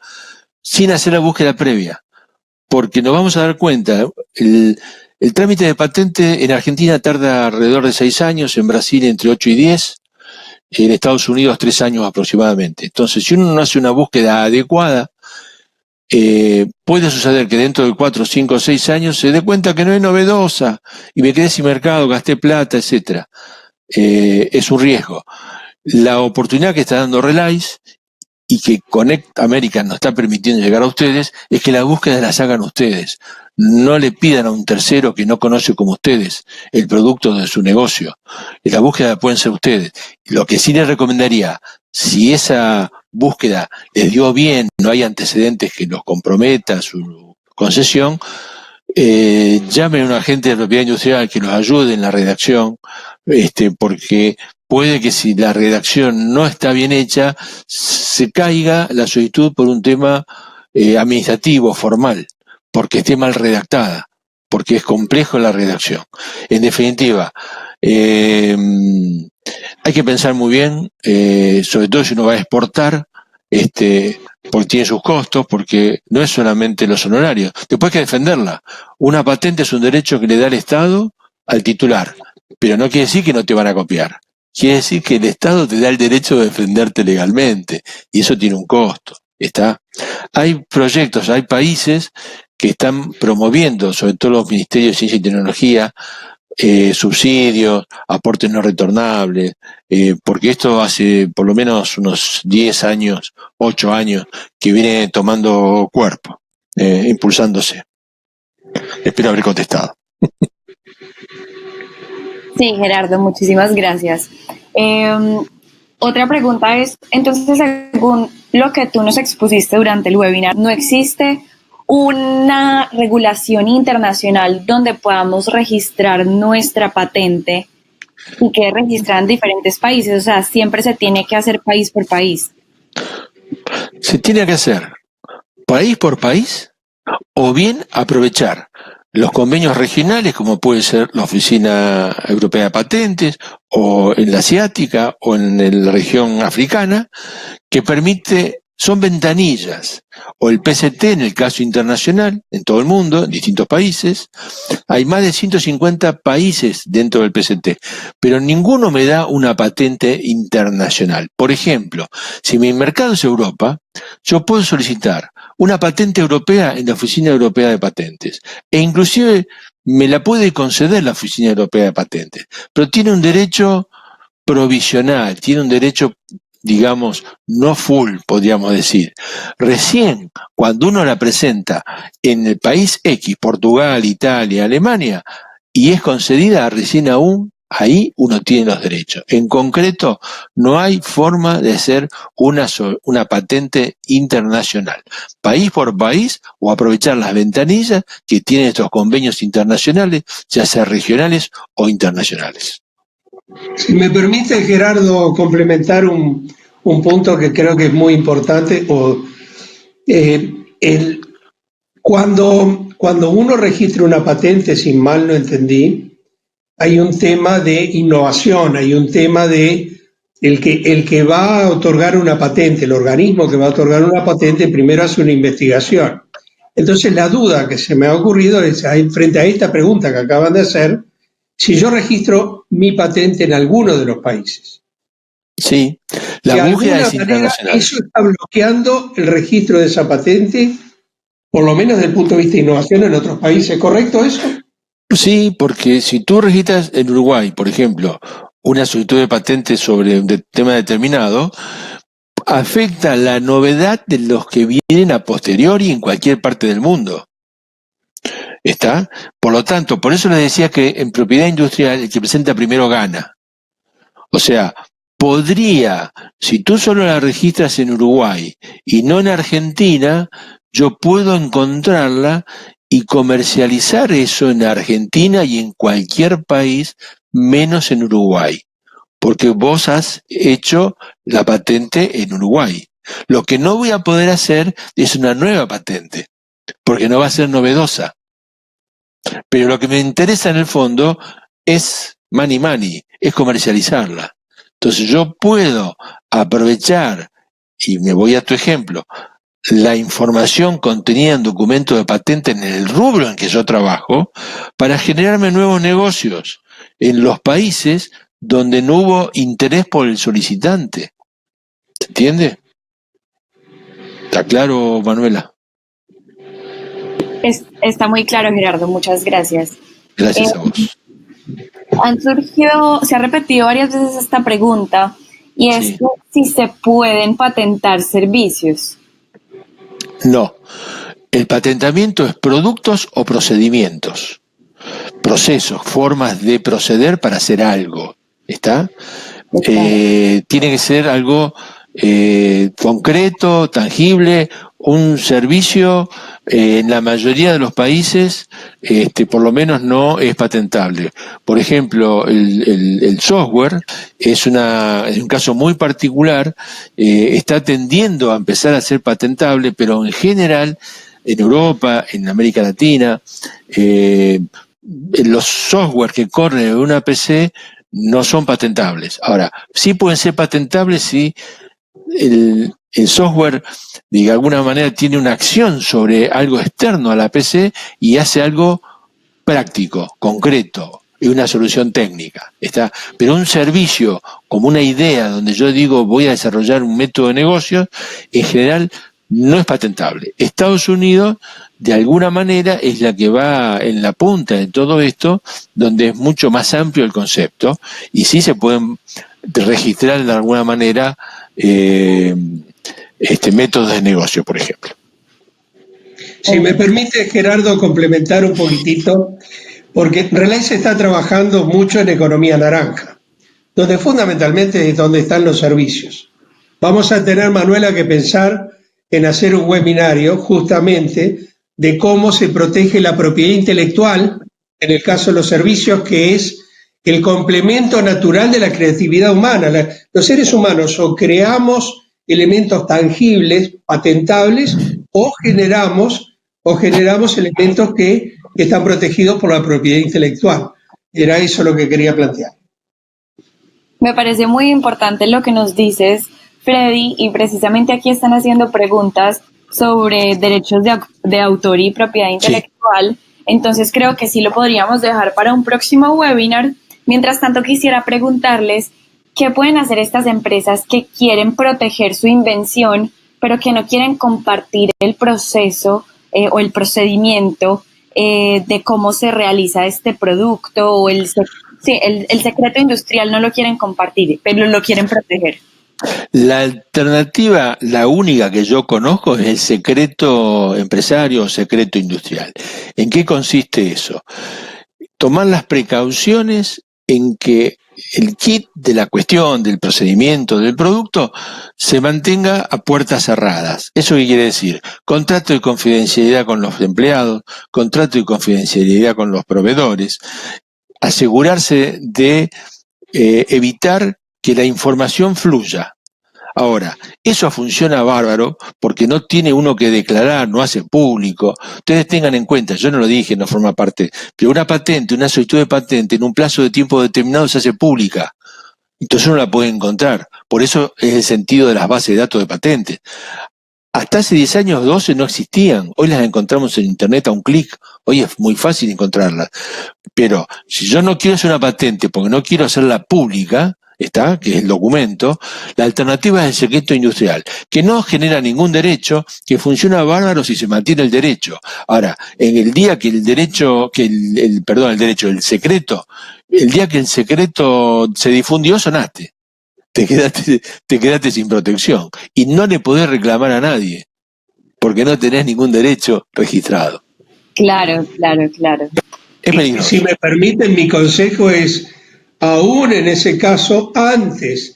sin hacer la búsqueda previa. Porque nos vamos a dar cuenta, el trámite de patente en Argentina tarda alrededor de 6 años, en Brasil entre 8 y 10, en Estados Unidos 3 años aproximadamente. Entonces, si uno no hace una búsqueda adecuada, puede suceder que dentro de 4, 5, 6 años se dé cuenta que no es novedosa y me quedé sin mercado, gasté plata, etcétera. Es un riesgo. La oportunidad que está dando Reliance y que Connect American nos está permitiendo llegar a ustedes es que las búsquedas las hagan ustedes. No le pidan a un tercero que no conoce como ustedes el producto de su negocio. La búsqueda pueden ser ustedes. Lo que sí les recomendaría, si esa búsqueda les dio bien, no hay antecedentes que los comprometa su concesión, llamen a un agente de propiedad industrial que los ayude en la redacción, porque puede que si la redacción no está bien hecha, se caiga la solicitud por un tema administrativo, formal, porque esté mal redactada, porque es complejo la redacción. En definitiva, hay que pensar muy bien, sobre todo si uno va a exportar, porque tiene sus costos, porque no es solamente los honorarios. Después hay que defenderla. Una patente es un derecho que le da el Estado al titular, pero no quiere decir que no te van a copiar. Quiere decir que el Estado te da el derecho de defenderte legalmente, y eso tiene un costo. ¿Está? Hay proyectos, hay países que están promoviendo, sobre todo los ministerios de Ciencia y Tecnología, subsidios, aportes no retornables, porque esto hace por lo menos unos 10 años, 8 años, que viene tomando cuerpo, impulsándose. Espero haber contestado. Sí, Gerardo, muchísimas gracias. Otra pregunta es, entonces, según lo que tú nos expusiste durante el webinar, ¿no existe una regulación internacional donde podamos registrar nuestra patente y que registrada en diferentes países? O sea, siempre se tiene que hacer país por país. Se tiene que hacer país por país, o bien aprovechar los convenios regionales, como puede ser la Oficina Europea de Patentes, o en la asiática, o en la región africana, que permite son ventanillas, o el PCT en el caso internacional, en todo el mundo, en distintos países. Hay más de 150 países dentro del PCT, pero ninguno me da una patente internacional. Por ejemplo, si mi mercado es Europa, yo puedo solicitar una patente europea en la Oficina Europea de Patentes, e inclusive me la puede conceder la Oficina Europea de Patentes, pero tiene un derecho provisional, tiene un derecho, digamos, no full, podríamos decir. Recién, cuando uno la presenta en el país X, Portugal, Italia, Alemania, y es concedida, recién aún, ahí uno tiene los derechos. En concreto, no hay forma de hacer una patente internacional, país por país, o aprovechar las ventanillas que tienen estos convenios internacionales, ya sea regionales o internacionales. Si me permite, Gerardo, complementar un punto que creo que es muy importante, cuando uno registra una patente, si mal no entendí, hay un tema de innovación, hay un tema de el que va a otorgar una patente, el organismo que va a otorgar una patente, primero hace una investigación. Entonces la duda que se me ha ocurrido es, frente a esta pregunta que acaban de hacer, si yo registro mi patente en alguno de los países. Sí, la búsqueda es internacional. ¿Eso está bloqueando el registro de esa patente, por lo menos desde el punto de vista de innovación en otros países? ¿Correcto eso? Sí, porque si tú registras en Uruguay, por ejemplo, una solicitud de patente sobre un tema determinado, afecta la novedad de los que vienen a posteriori en cualquier parte del mundo. ¿Está? Por lo tanto, por eso les decía que en propiedad industrial el que presenta primero gana. O sea, podría, si tú solo la registras en Uruguay y no en Argentina, yo puedo encontrarla y comercializar eso en Argentina y en cualquier país, menos en Uruguay, porque vos has hecho la patente en Uruguay. Lo que no voy a poder hacer es una nueva patente, porque no va a ser novedosa. Pero lo que me interesa en el fondo es money, es comercializarla. Entonces yo puedo aprovechar, y me voy a tu ejemplo, la información contenida en documentos de patente en el rubro en que yo trabajo, para generarme nuevos negocios en los países donde no hubo interés por el solicitante. ¿Se entiende? ¿Está claro, Manuela? Está muy claro, Gerardo, muchas gracias. Gracias a vos. Se ha repetido varias veces esta pregunta, y es Sí. si se pueden patentar servicios. No. El patentamiento es productos o procedimientos. Procesos, formas de proceder para hacer algo. ¿Está? Tiene que ser algo concreto, tangible, un servicio. En la mayoría de los países, por lo menos no es patentable. Por ejemplo, el software es un caso muy particular, está tendiendo a empezar a ser patentable, pero en general, en Europa, en América Latina, los software que corren en una PC no son patentables. Ahora, sí pueden ser patentables si el software de alguna manera tiene una acción sobre algo externo a la PC y hace algo práctico, concreto, y una solución técnica. ¿Está? Pero un servicio como una idea donde yo digo voy a desarrollar un método de negocio, en general no es patentable. Estados Unidos, de alguna manera, es la que va en la punta de todo esto, donde es mucho más amplio el concepto, y sí se pueden registrar de alguna manera métodos de negocio, por ejemplo. Si me permite, Gerardo, complementar un poquitito, porque RELAY se está trabajando mucho en economía naranja, donde fundamentalmente es donde están los servicios. Vamos a tener, Manuela, que pensar en hacer un webinario justamente de cómo se protege la propiedad intelectual, en el caso de los servicios, que es el complemento natural de la creatividad humana. Los seres humanos o creamos elementos tangibles, patentables, o generamos elementos que están protegidos por la propiedad intelectual. Era eso lo que quería plantear. Me parece muy importante lo que nos dices, Freddy, y precisamente aquí están haciendo preguntas sobre derechos de autor y propiedad intelectual. Entonces creo que sí lo podríamos dejar para un próximo webinar. Mientras tanto, quisiera preguntarles qué pueden hacer estas empresas que quieren proteger su invención, pero que no quieren compartir el proceso o el procedimiento de cómo se realiza este producto, o el secreto industrial no lo quieren compartir, pero lo quieren proteger. La alternativa, la única que yo conozco, es el secreto empresario o secreto industrial. ¿En qué consiste eso? Tomar las precauciones en que el kit de la cuestión, del procedimiento, del producto, se mantenga a puertas cerradas. ¿Eso qué quiere decir? Contrato de confidencialidad con los empleados, contrato de confidencialidad con los proveedores, asegurarse de evitar que la información fluya. Ahora, eso funciona bárbaro porque no tiene uno que declarar, no hace público. Ustedes tengan en cuenta, yo no lo dije, no forma parte, pero una patente, una solicitud de patente en un plazo de tiempo determinado se hace pública. Entonces uno la puede encontrar. Por eso es el sentido de las bases de datos de patentes. Hasta hace 10 años, 12 no existían. Hoy las encontramos en internet a un clic. Hoy es muy fácil encontrarlas. Pero si yo no quiero hacer una patente porque no quiero hacerla pública, que es el documento, la alternativa es el secreto industrial, que no genera ningún derecho, que funciona bárbaro si se mantiene el derecho. Ahora, en el día que el día que el secreto se difundió, sonaste. Te quedaste sin protección y no le podés reclamar a nadie porque no tenés ningún derecho registrado. Claro. Es peligroso. Si me permiten, mi consejo es, aún en ese caso, antes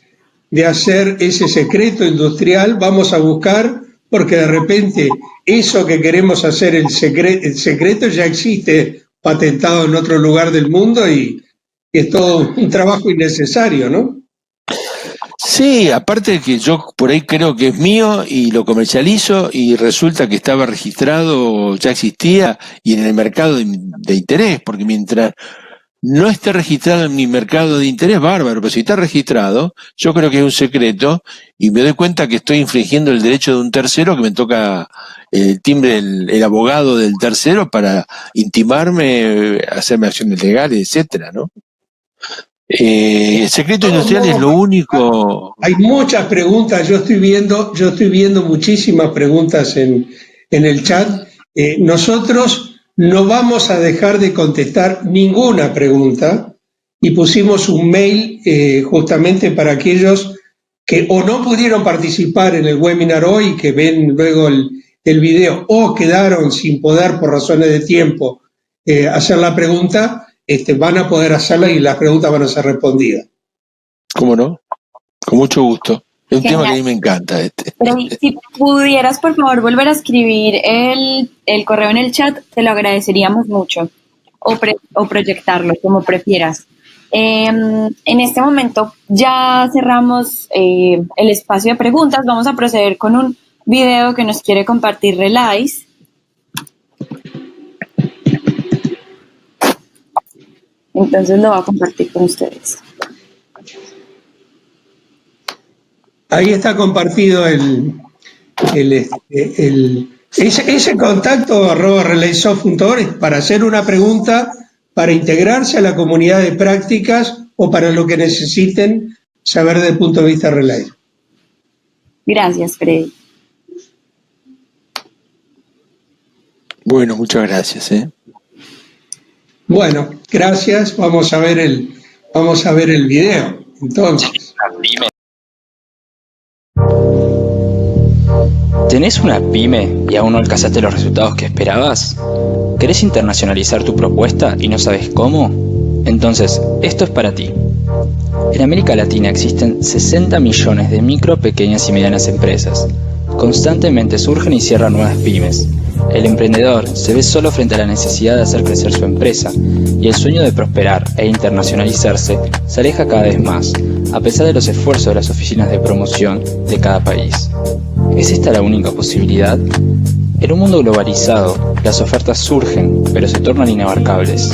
de hacer ese secreto industrial, vamos a buscar, porque de repente eso que queremos hacer, el secreto ya existe patentado en otro lugar del mundo y es todo un trabajo innecesario, ¿no? Sí, aparte de que yo por ahí creo que es mío y lo comercializo y resulta que estaba registrado, ya existía y en el mercado de interés, porque mientras no esté registrado en mi mercado de interés, bárbaro, pero si está registrado, yo creo que es un secreto y me doy cuenta que estoy infringiendo el derecho de un tercero, que me toca el timbre, el abogado del tercero para intimarme, hacerme acciones legales, etcétera, ¿no? El secreto industrial es lo único. Hay muchas preguntas, yo estoy viendo muchísimas preguntas en el chat. Nosotros no vamos a dejar de contestar ninguna pregunta y pusimos un mail justamente para aquellos que o no pudieron participar en el webinar hoy, que ven luego el video, o quedaron sin poder por razones de tiempo hacer la pregunta. Van a poder hacerla y las preguntas van a ser respondidas. ¿Cómo no? Con mucho gusto. Es un tema que a mí me encanta. Pero si pudieras, por favor, volver a escribir el correo en el chat, te lo agradeceríamos mucho. O proyectarlo, como prefieras. En este momento ya cerramos el espacio de preguntas. Vamos a proceder con un video que nos quiere compartir Relais. Entonces lo voy a compartir con ustedes. Ahí está compartido ese contacto @relaysoft.org para hacer una pregunta, para integrarse a la comunidad de prácticas o para lo que necesiten saber desde el punto de vista Relay. Gracias, Freddy. Bueno, muchas gracias. Bueno, gracias. Vamos a ver el video. Entonces. ¿Tenés una pyme y aún no alcanzaste los resultados que esperabas? ¿Querés internacionalizar tu propuesta y no sabes cómo? Entonces, esto es para ti. En América Latina existen 60 millones de micro, pequeñas y medianas empresas. Constantemente surgen y cierran nuevas pymes. El emprendedor se ve solo frente a la necesidad de hacer crecer su empresa y el sueño de prosperar e internacionalizarse se aleja cada vez más, a pesar de los esfuerzos de las oficinas de promoción de cada país. ¿Es esta la única posibilidad? En un mundo globalizado, las ofertas surgen, pero se tornan inabarcables.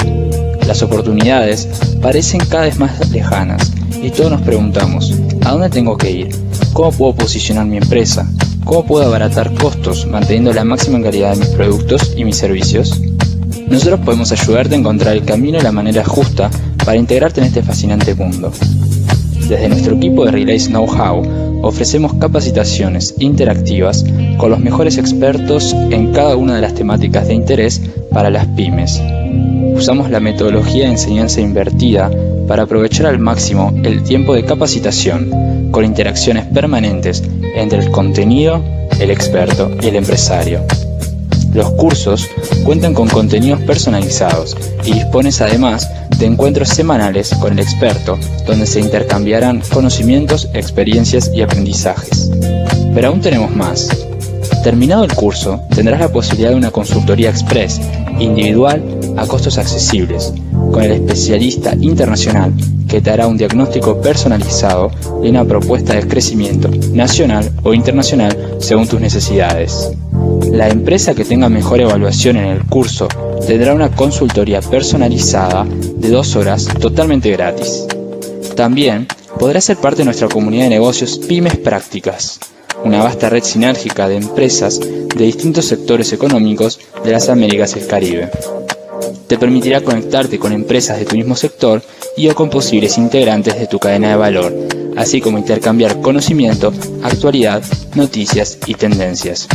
Las oportunidades parecen cada vez más lejanas y todos nos preguntamos, ¿a dónde tengo que ir? ¿Cómo puedo posicionar mi empresa? ¿Cómo puedo abaratar costos manteniendo la máxima calidad de mis productos y mis servicios? Nosotros podemos ayudarte a encontrar el camino y la manera justa para integrarte en este fascinante mundo. Desde nuestro equipo de Relays Know-How ofrecemos capacitaciones interactivas con los mejores expertos en cada una de las temáticas de interés para las pymes. Usamos la metodología de enseñanza invertida para aprovechar al máximo el tiempo de capacitación, con interacciones permanentes entre el contenido, el experto y el empresario. Los cursos cuentan con contenidos personalizados y dispones además de encuentros semanales con el experto, donde se intercambiarán conocimientos, experiencias y aprendizajes. Pero aún tenemos más. Terminado el curso, tendrás la posibilidad de una consultoría express, individual, a costos accesibles, con el especialista internacional que te hará un diagnóstico personalizado y una propuesta de crecimiento nacional o internacional según tus necesidades. La empresa que tenga mejor evaluación en el curso tendrá una consultoría personalizada de 2 horas totalmente gratis. También podrás ser parte de nuestra comunidad de negocios Pymes Prácticas, una vasta red sinérgica de empresas de distintos sectores económicos de las Américas y el Caribe. Te permitirá conectarte con empresas de tu mismo sector y o con posibles integrantes de tu cadena de valor, así como intercambiar conocimiento, actualidad, noticias y tendencias.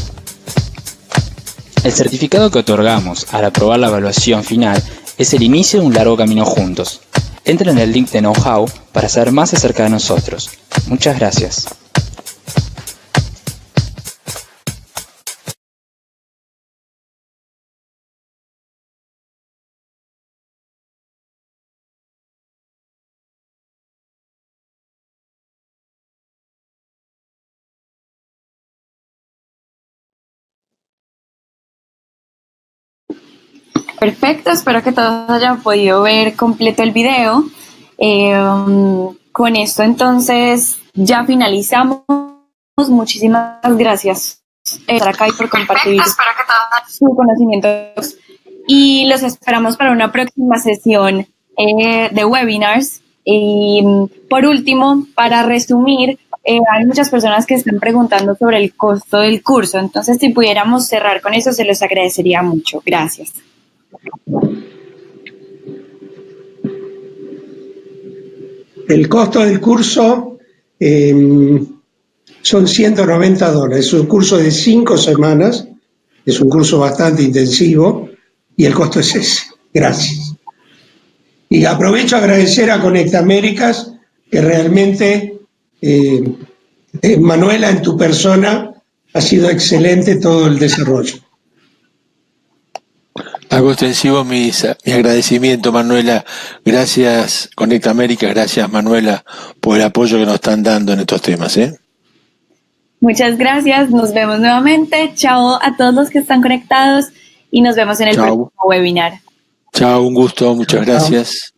El certificado que otorgamos al aprobar la evaluación final es el inicio de un largo camino juntos. Entra en el link de Know-How para saber más acerca de nosotros. Muchas gracias. Perfecto, espero que todos hayan podido ver completo el video. Con esto entonces ya finalizamos. Muchísimas gracias por estar acá y por compartir su conocimiento. Y los esperamos para una próxima sesión de webinars. Y por último, para resumir, hay muchas personas que están preguntando sobre el costo del curso. Entonces, si pudiéramos cerrar con eso, se los agradecería mucho. Gracias. El costo del curso son $190. Es un curso de 5 semanas, es un curso bastante intensivo y el costo es ese. Gracias. Y aprovecho a agradecer a Conecta Américas, que realmente, Manuela, en tu persona, ha sido excelente todo el desarrollo. Hago extensivo mi agradecimiento, Manuela. Gracias, Conecta América, gracias, Manuela, por el apoyo que nos están dando en estos temas. Muchas gracias, nos vemos nuevamente. Chao a todos los que están conectados y nos vemos en el próximo webinar. Chao, un gusto, muchas gracias.